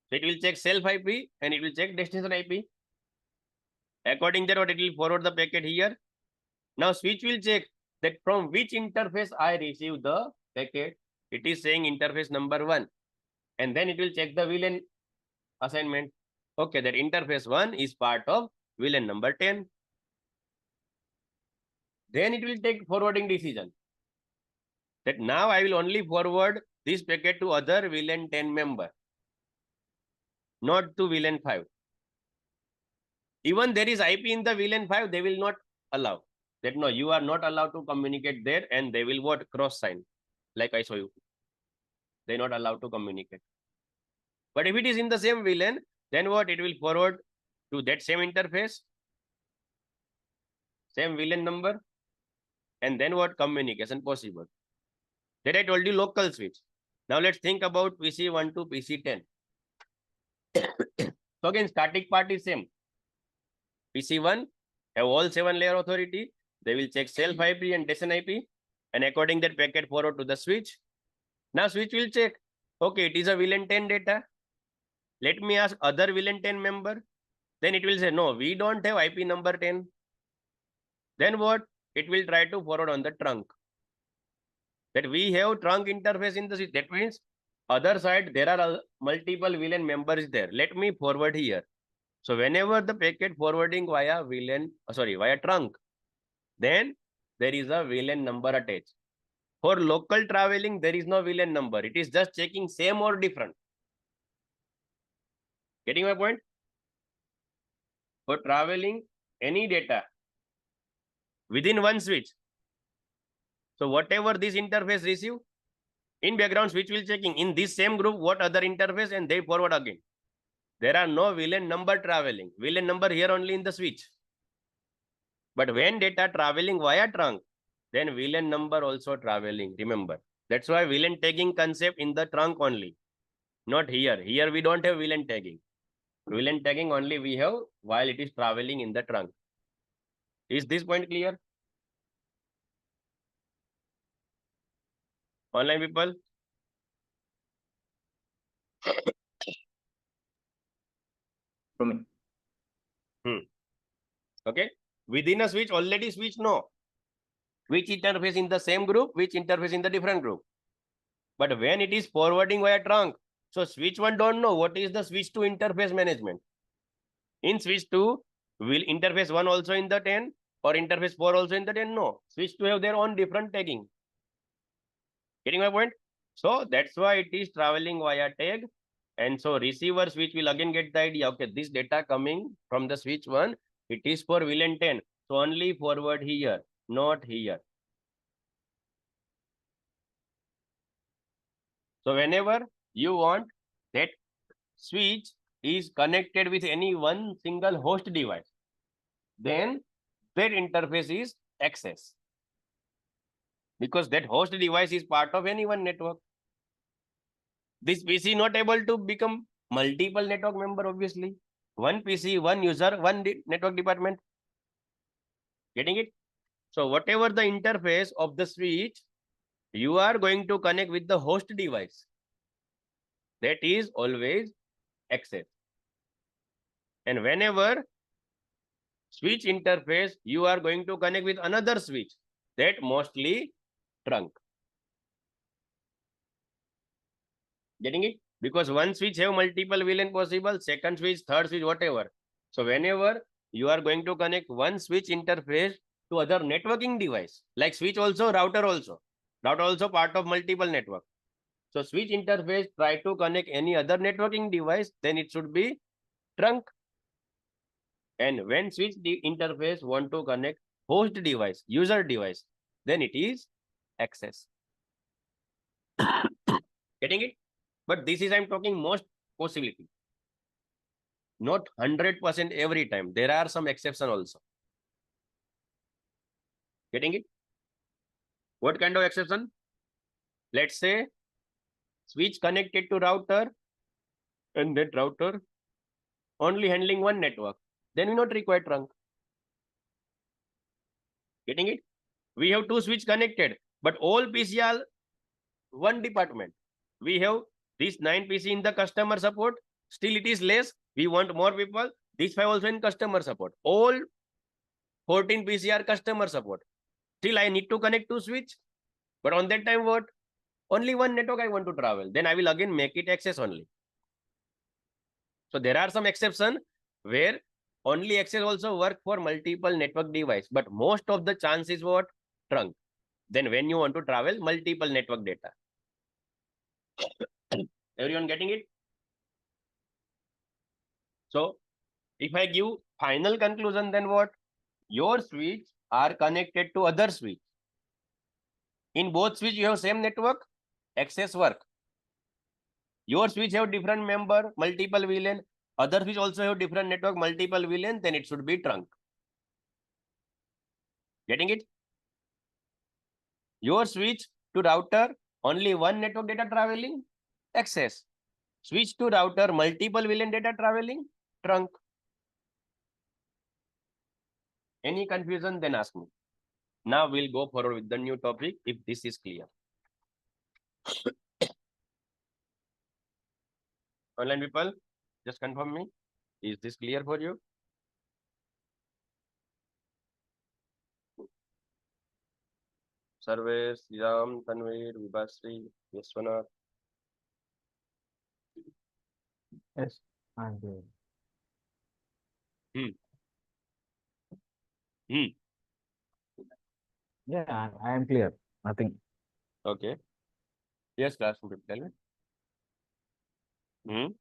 So it will check self IP and it will check destination IP. According to that, what it will forward the packet here. Now switch will check that from which interface I receive the packet. It is saying interface number 1. And then it will check the VLAN assignment. Okay, that interface 1 is part of VLAN number 10. Then it will take forwarding decision. That now I will only forward this packet to other VLAN 10 member, not to VLAN 5. Even there is IP in the VLAN 5, they will not allow. That no, you are not allowed to communicate there, and they will what? Cross sign, like I show you. They're not allowed to communicate. But if it is in the same VLAN, then what? It will forward to that same interface, same VLAN number, and then what? Communication possible. That I told you local switch. Now let's think about PC1 to PC10. So again, static part is same. PC1 have all 7 layer authority. They will check self IP and destination IP, and according that packet forward to the switch. Now switch will check. Okay, it is a VLAN 10 data. Let me ask other VLAN 10 member. Then it will say, no, we don't have IP number 10. Then what? It will try to forward on the trunk. That we have trunk interface in the switch. That means other side, there are multiple VLAN members there. Let me forward here. So whenever the packet forwarding via VLAN, via trunk, then there is a VLAN number attached. For local traveling, there is no VLAN number. It is just checking same or different. Getting my point? For traveling any data within one switch. So whatever this interface receive, in background switch will checking in this same group what other interface, and they forward again. There are no VLAN number traveling. VLAN number here only in the switch. But when data traveling via trunk, then VLAN number also traveling. Remember, that's why VLAN tagging concept in the trunk only, not here. Here we don't have VLAN tagging. VLAN tagging only we have while it is traveling in the trunk. Is this point clear? Online people? From me. Okay. Within a switch, already switch no. Which interface in the same group, which interface in the different group. But when it is forwarding via trunk, so switch 1 don't know what is the switch 2 interface management. In switch 2, will interface 1 also in the 10 or interface 4 also in the 10? No. Switch 2 have their own different tagging. Getting my point? So that's why it is traveling via tag. And so receiver switch will again get the idea. Okay, this data coming from the switch 1, it is for VLAN 10. So only forward here, not here. So whenever you want that switch is connected with any one single host device, then that interface is access. Because that host device is part of any one network. This PC not able to become multiple network member, obviously. One PC, one user, one network department. Getting it? So whatever the interface of the switch, you are going to connect with the host device. That is always access. And whenever switch interface, you are going to connect with another switch. That mostly trunk. Getting it? Because one switch have multiple VLAN possible, second switch, third switch, whatever. So whenever you are going to connect one switch interface to other networking device, like switch also, router also. Router also part of multiple network. So switch interface try to connect any other networking device, then it should be trunk. And when switch interface want to connect host device, user device, then it is access. Getting it? But this is, I'm talking most possibility. Not 100% every time. There are some exception also. Getting it? What kind of exception? Let's say switch connected to router, and that router only handling one network, then we not require trunk. Getting it? We have two switch connected, but all PC are one department. We have this 9 PC in the customer support. Still it is less. We want more people. This 5 also in customer support. All 14 PC are customer support. Still I need to connect to switch. But on that time what? Only one network I want to travel. Then I will again make it access only. So there are some exceptions where only access also work for multiple network device. But most of the chance is what? Trunk. Then when you want to travel multiple network data. Everyone getting it? So if I give final conclusion, then what? Your switch are connected to other switch. In both switch, you have same network, access work. Your switch have different member, multiple VLAN. Other switch also have different network, multiple VLAN, then it should be trunk. Getting it? Your switch to router, only one network data traveling, access. Switch to router, multiple VLAN data traveling, trunk. Any confusion, then ask me. Now we'll go forward with the new topic if this is clear. Online people, just confirm me. Is this clear for you? Sarvesh, Ram, Tanvir, Vibhasri, Yashwanath. Yes, I'm clear. Yeah, I am clear. Nothing. Okay. Yes, classroom people, tell me.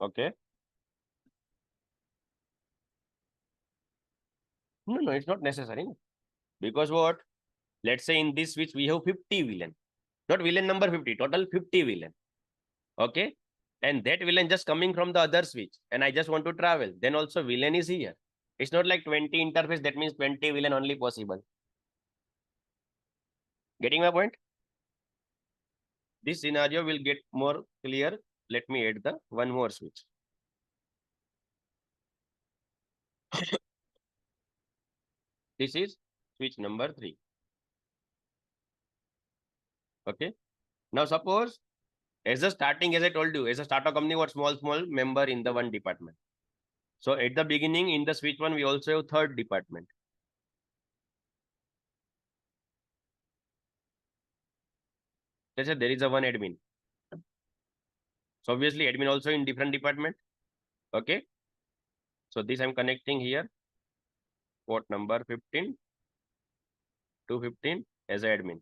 Okay. No, it's not necessary. Because what? Let's say in this switch we have 50 VLAN. Not VLAN number 50, total 50 VLAN. Okay. And that VLAN just coming from the other switch. And I just want to travel. Then also VLAN is here. It's not like 20 interface. That means 20 VLAN only possible. Getting my point? This scenario will get more clear. Let me add the one more switch. This is switch number 3. Okay. Now suppose as a starting, as I told you, as a startup company or small member in the one department. So at the beginning in the switch one, we also have third department. Let's say there is a one admin. So obviously admin also in different department. Okay. So this I'm connecting here. Port number 15 to 15 as a admin.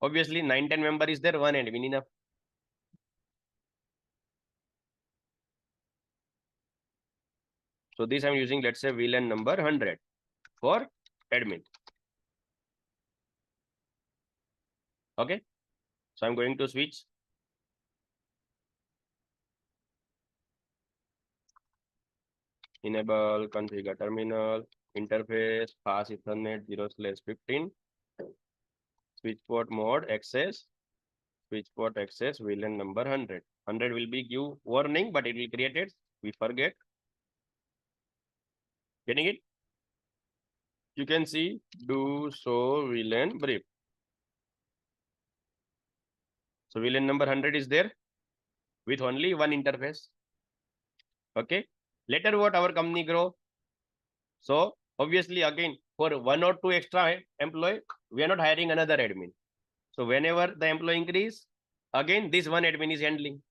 Obviously 9-10 member is there, one admin enough. So this I'm using, let's say VLAN number 100 for admin. Okay. So I'm going to switch. Enable configure terminal interface fast Ethernet 0/15 switch port mode access switch port access VLAN number 100. 100 will be give warning, but it will create it. We forget. Getting it? You can see do show VLAN brief. So VLAN number 100 is there with only one interface. Okay. Later what our company grow. So obviously again for one or two extra employee, we are not hiring another admin. So whenever the employee increase, again this one admin is handling.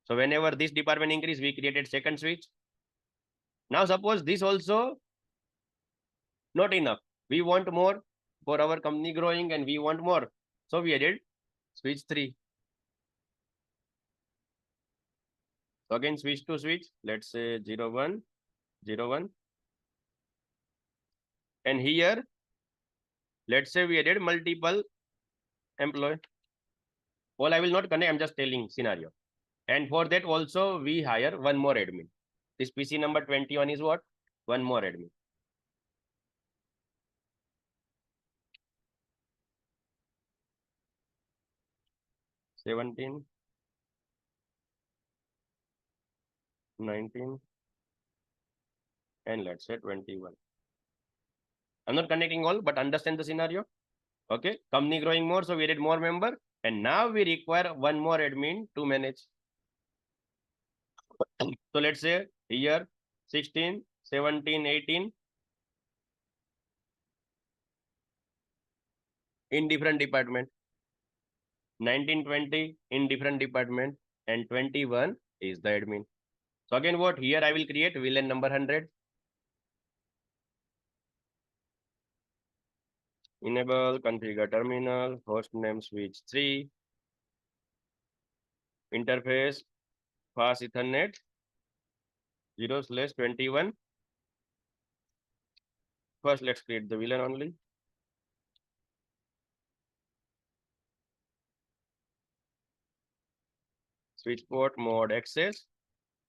So whenever this department increase, we created second switch. Now suppose this also not enough. We want more for our company growing and we want more. So we added switch 3. So again switch to switch. Let's say 01, 01. And here, let's say we added multiple employee. All I will not connect. I'm just telling scenario. And for that also we hire one more admin. This PC number 21 is what? One more admin. $17, 19, and let's say 21. I'm not connecting all, but understand the scenario. Okay, company growing more, so we added more member, and now we require one more admin to manage. So let's say here 16, 17, 18 in different department, 19, 20 in different department, and 21 is the admin. So again, what here I will create VLAN number 100. Enable configure terminal, host name switch 3, interface fast Ethernet 0/21. First, let's create the VLAN only. Switch port mode access,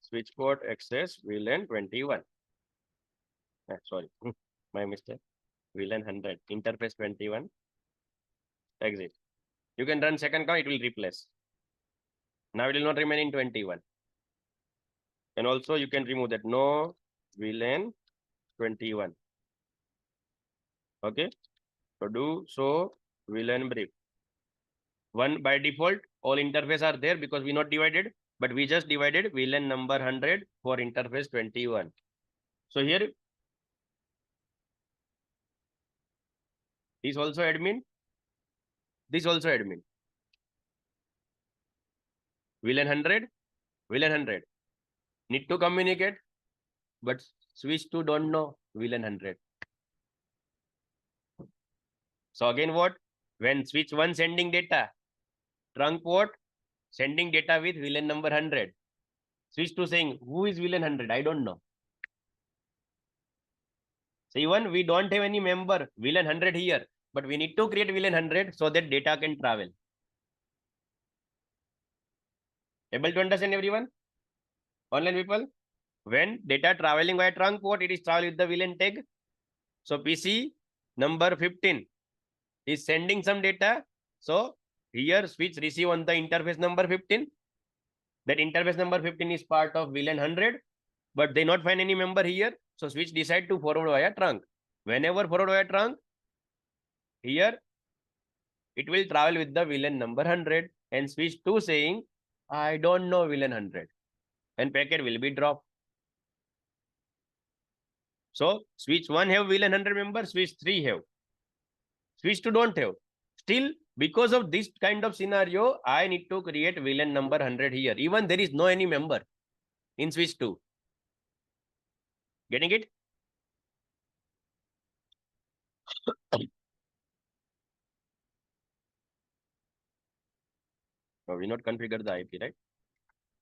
switch port access VLAN 21. Sorry, my mistake. VLAN 100, interface 21, exit. You can run second count, it will replace. Now it will not remain in 21. And also you can remove that no VLAN 21. Okay, so do so VLAN brief. One by default, all interface are there because we not divided, but we just divided VLAN number 100 for interface 21. So here is also admin, this also admin. VLAN 100, VLAN 100. Need to communicate, but switch 2 don't know VLAN 100. So again what? When switch 1 sending data, trunk port sending data with VLAN number 100. Switch 2 saying, who is VLAN 100? I don't know. So even we don't have any member VLAN 100 here, but we need to create VLAN 100 so that data can travel. Able to understand everyone? Online people? When data traveling via trunk port, it is travel with the VLAN tag. So PC number 15 is sending some data. So here switch receive on the interface number 15. That interface number 15 is part of VLAN 100, but they not find any member here. So switch decide to forward via trunk. Whenever forward via trunk, here it will travel with the VLAN number 100 and switch 2 saying, I don't know VLAN 100, and packet will be dropped. So switch 1 have VLAN 100 member, switch 3 have. Switch 2 don't have. Still, because of this kind of scenario, I need to create VLAN number 100 here. Even there is no any member in switch 2. Getting it? No, we not configure the IP, right?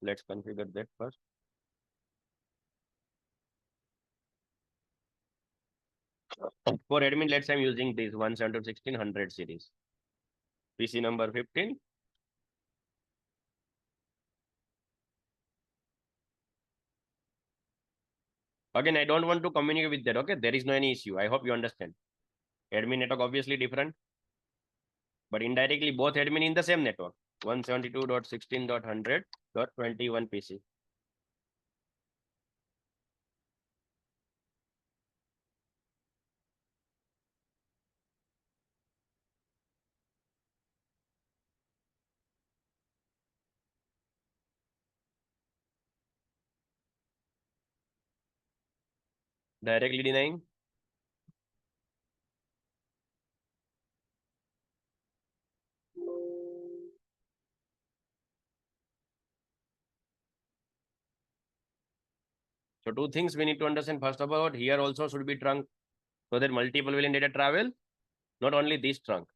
Let's configure that first. For admin, let's say I'm using this 172.16.100 series. PC number 15. Again, I don't want to communicate with that. Okay, there is no any issue. I hope you understand. Admin network obviously different, but indirectly both admin in the same network. 172.16.100.21 PC. Directly denying. So two things we need to understand. First of all, here also should be trunk so that multiple VLAN data travel, not only this trunk.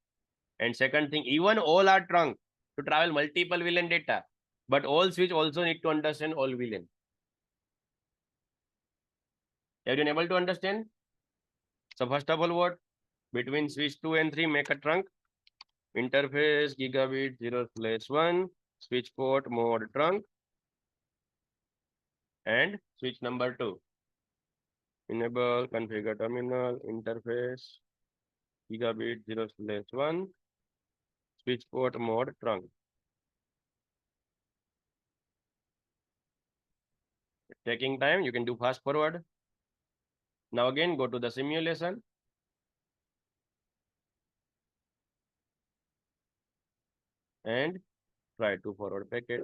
And second thing, even all are trunk to travel multiple VLAN data, but all switch also need to understand all VLAN. Have you been able to understand? So first of all, what? Between switch 2 and 3, make a trunk. Interface gigabit 0/1, switch port mode trunk. and switch number 2. Enable configure terminal interface gigabit 0/1 switch port mode trunk. Taking time, you can do fast forward. Now again, go to the simulation. And try to forward packet.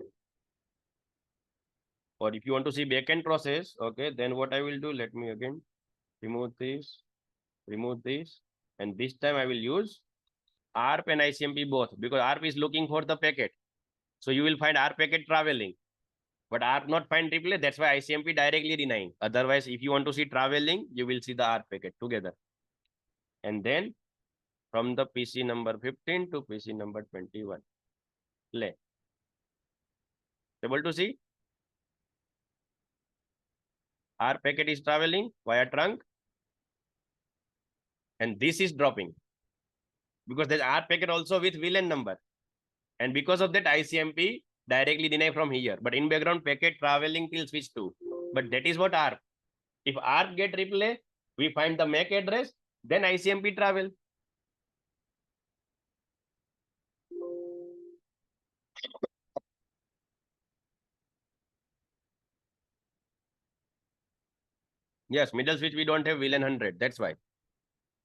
Or if you want to see backend process, okay, then what I will do, let me again remove this, and this time I will use ARP and ICMP both, because ARP is looking for the packet. So you will find ARP packet traveling, but ARP not find replay. That's why ICMP directly denying. Otherwise, if you want to see traveling, you will see the ARP packet together. And then from the PC number 15 to PC number 21, play. Able to see? ARP packet is traveling via trunk, and this is dropping because there's ARP packet also with VLAN number. And because of that, ICMP directly deny from here. But in background, packet traveling till switch 2. But that is what ARP. If ARP get replay, we find the MAC address, then ICMP travel. Yes, middle switch, we don't have VLAN 100. That's why.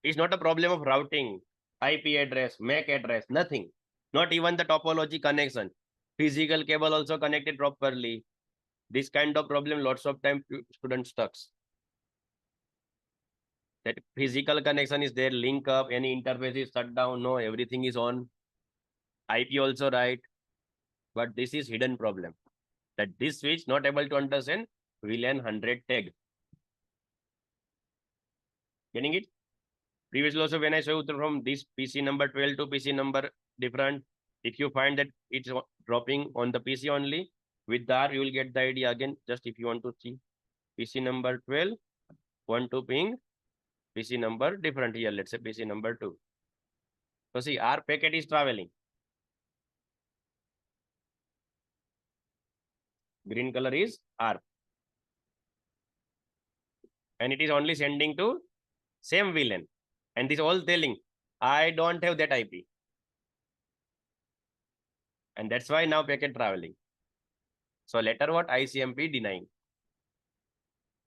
It's not a problem of routing, IP address, MAC address, nothing. Not even the topology connection. Physical cable also connected properly. This kind of problem, lots of time student stucks. That physical connection is there, link up, any interface is shut down. No, everything is on. IP also right. But this is hidden problem. That this switch not able to understand VLAN 100 tag. Getting it? Previously also when I showed from this PC number 12 to PC number different, if you find that it's dropping on the PC only, with the R you will get the idea again. Just if you want to see PC number 12, 1 to ping, PC number different here, let's say PC number 2. So see, R packet is traveling. Green color is R. And it is only sending to same VLAN. And this all telling, I don't have that IP. And that's why now packet traveling. So later what? ICMP denying.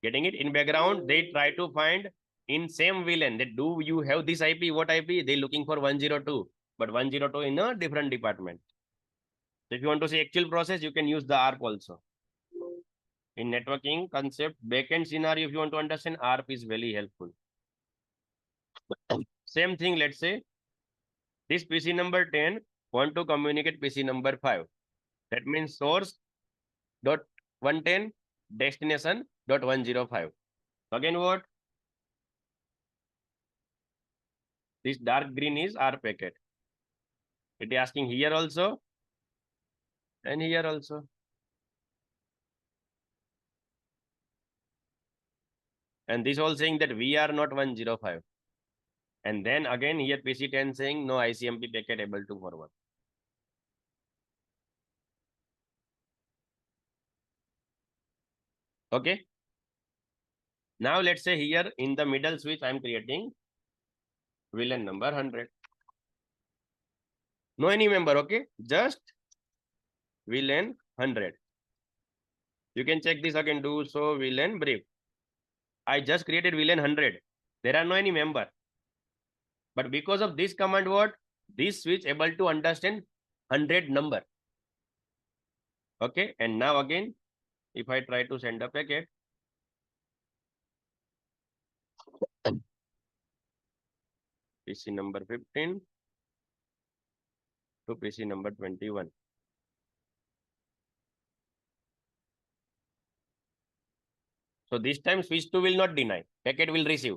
Getting it? In background, they try to find in same VLAN that do you have this IP? What IP? They looking for 102, but 102 in a different department. So if you want to see actual process, you can use the ARP also. In networking concept, backend scenario, if you want to understand, ARP is very helpful. Same thing, let's say this PC number 10 want to communicate PC number 5. That means source dot 110 destination dot 105. Again what? This dark green is R packet. It is asking here also and here also. And this all saying that we are not 105. And then again here PC10 saying no ICMP packet able to forward. Okay. Now let's say here in the middle switch I am creating VLAN number 100. No any member, okay? Just VLAN 100. You can check this again, do so VLAN brief. I just created VLAN 100. There are no any member. But because of this command what? This switch able to understand 100 number. Okay. And now again, if I try to send a packet, PC number 15 to PC number 21. So this time switch 2 will not deny. Packet will receive.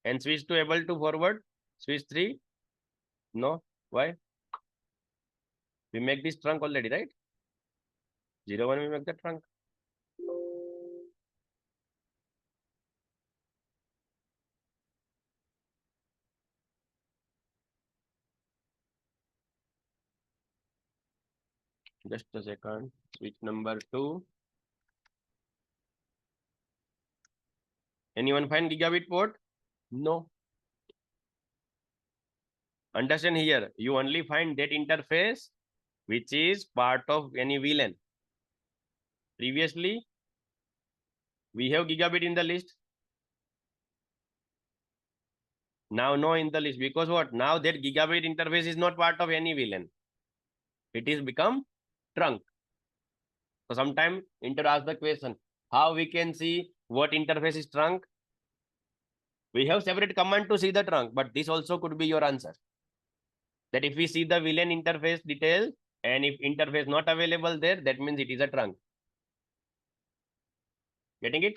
And switch 2 able to forward. Switch 3. No. Why? We make this trunk already, right? 01 we make the trunk. Just a second. Switch number 2. Anyone find gigabit port? No. Understand here, you only find that interface which is part of any VLAN. Previously, we have gigabit in the list. Now no in the list, because what? Now that gigabit interface is not part of any VLAN. It is become trunk. So sometime Inter ask the question, how we can see what interface is trunk? We have separate command to see the trunk, but this also could be your answer. That if we see the VLAN interface detail, and if interface not available there, that means it is a trunk. Getting it?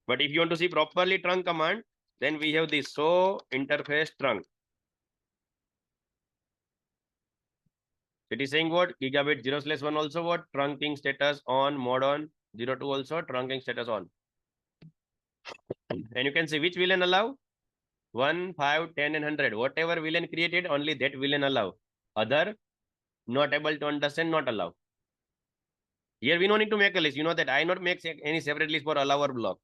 But if you want to see properly trunk command, then we have this show interface trunk. It is saying what? Gigabit 0/1 also what? Trunking status on, mode on, 02 also, trunking status on. And you can see which VLAN allow? 1, 5, 10, and 100. Whatever VLAN created, only that VLAN allow. Other, not able to understand, not allow. Here we no need to make a list. You know that I not make any separate list for allow or block.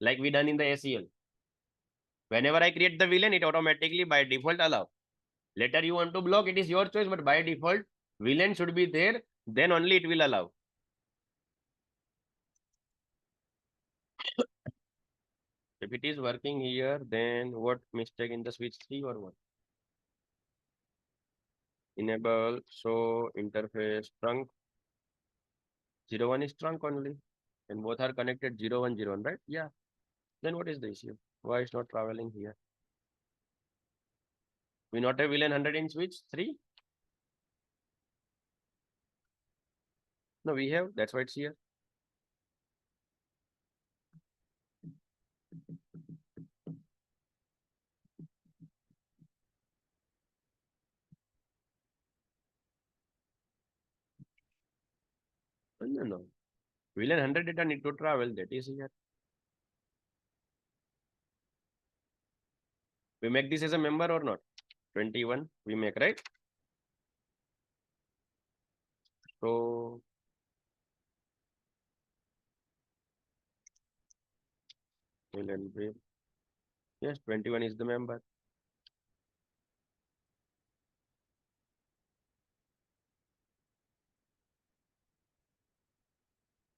Like we done in the ACL. Whenever I create the VLAN, it automatically by default allow. Later you want to block, it is your choice, but by default, VLAN should be there, then only it will allow. If it is working here, then what mistake in the switch 3 or what? Enable show interface trunk. 01 is trunk only. And both are connected 0101, right? Yeah. Then what is the issue? Why it's not traveling here? We not have VLAN 100 in switch 3? No, we have. That's why it's here. No. VLAN 100 data need to travel. That is here. We make this as a member or not? 21 we make, right? So VLAN wave. Yes, 21 is the member.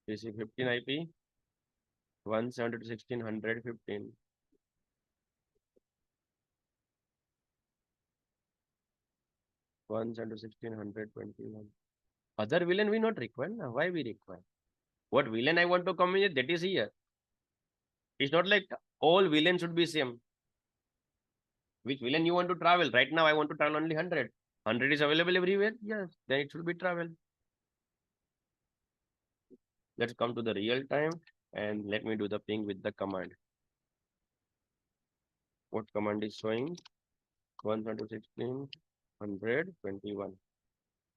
PC 15 IP 172.16.115. 172.16.121. Other VLAN we not require. Now, why we require? What VLAN I want to communicate, that is here. It's not like all VLAN should be same. Which VLAN you want to travel? Right now I want to travel only 100. 100 is available everywhere. Yes, then it should be travel. Let's come to the real time and let me do the ping with the command. What command is showing? 172.16.121.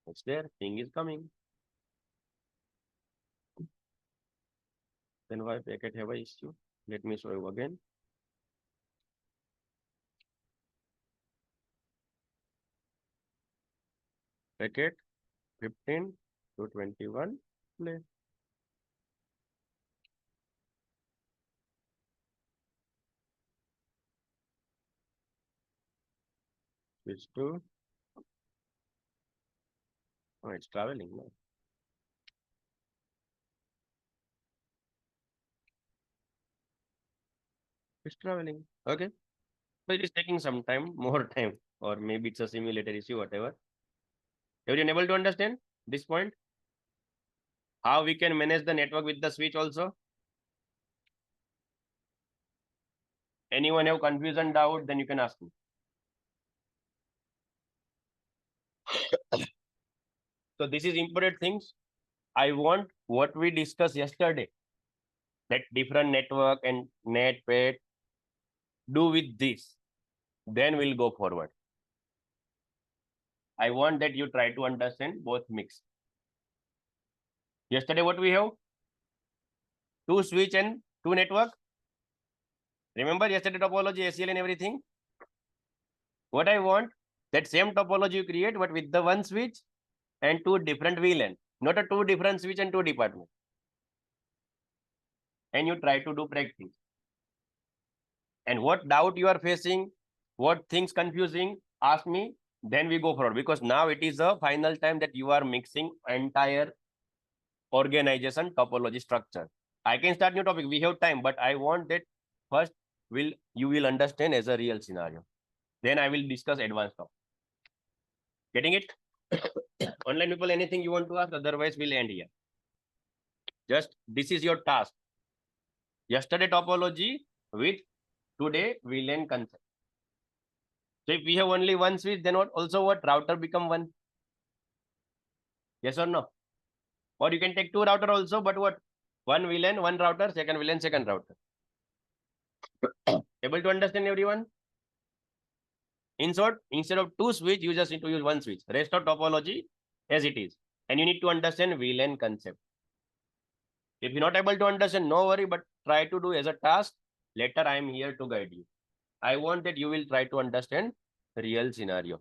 It's there. Ping is coming. Then why packet have a issue? Let me show you again. Packet 15 to 21. Play. Switch to. Oh, it's traveling now. It's traveling. Okay. So it is taking some time, more time, or maybe it's a simulator issue, whatever. Everyone able to understand this point? How we can manage the network with the switch also? Anyone have confusion, doubt, then you can ask me. So this is important things. I want what we discussed yesterday, that different network and net pet do with this. Then we'll go forward. I want that you try to understand both mix. Yesterday, what we have? 2 switch and 2 network. Remember yesterday topology, ACL and everything? What I want, that same topology you create, but with the 1 switch and two different VLAN, not a two different switch and two departments. And you try to do practice. And what doubt you are facing, what things confusing, ask me, then we go forward. Because now it is the final time that you are mixing entire organization topology structure. I can start new topic, we have time, but I want that first you will understand as a real scenario. Then I will discuss advanced topic. Getting it? Online people, anything you want to ask? Otherwise, we'll end here. Just this is your task. Yesterday topology with today VLAN concept. So if we have only one switch, then what router become one? Yes or no? Or you can take two router also, but what? One VLAN, one router, second VLAN, second router. Able to understand everyone? In short, instead of two switch, you just need to use one switch. Rest of topology as it is. And you need to understand VLAN concept. If you're not able to understand, no worry, but try to do as a task. Later, I am here to guide you. I want that you will try to understand the real scenario.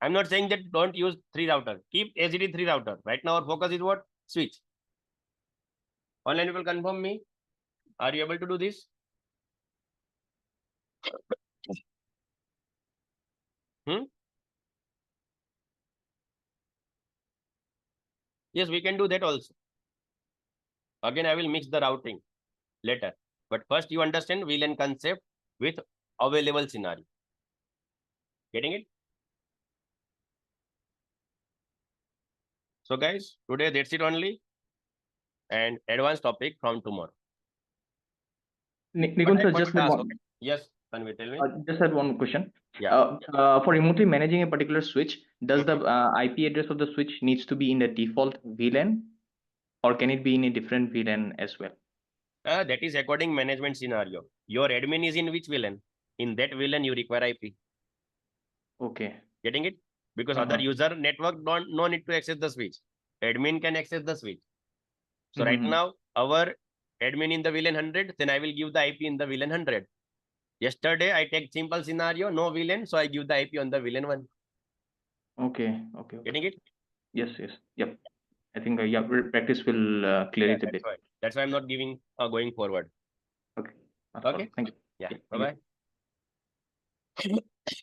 I'm not saying that don't use three router. Keep AZD three router. Right now, our focus is what? Switch. Online people confirm me. Are you able to do this? Yes, we can do that also. Again, I will mix the routing later. But first, you understand VLAN concept with available scenario. Getting it? So guys, today that's it only. And advanced topic from tomorrow. Nikunj sir, just had one. Okay. Yes, Tanvi, tell me. Just had one question. Yeah. For remotely managing a particular switch, does the IP address of the switch needs to be in the default VLAN, or can it be in a different VLAN as well? That is according management scenario. Your admin is in which VLAN? In that VLAN, you require IP. Okay. Getting it? Because other user network no need to access the switch. Admin can access the switch. So right now, our admin in the VLAN 100, then I will give the IP in the VLAN 100. Yesterday, I take simple scenario, no VLAN, so I give the IP on the VLAN 1. Okay. Getting it? Yes. Yep. I think practice will clear it a bit. That's why I'm not giving going forward. Okay. Okay. Thank you. Yeah. Thank you. Bye-bye.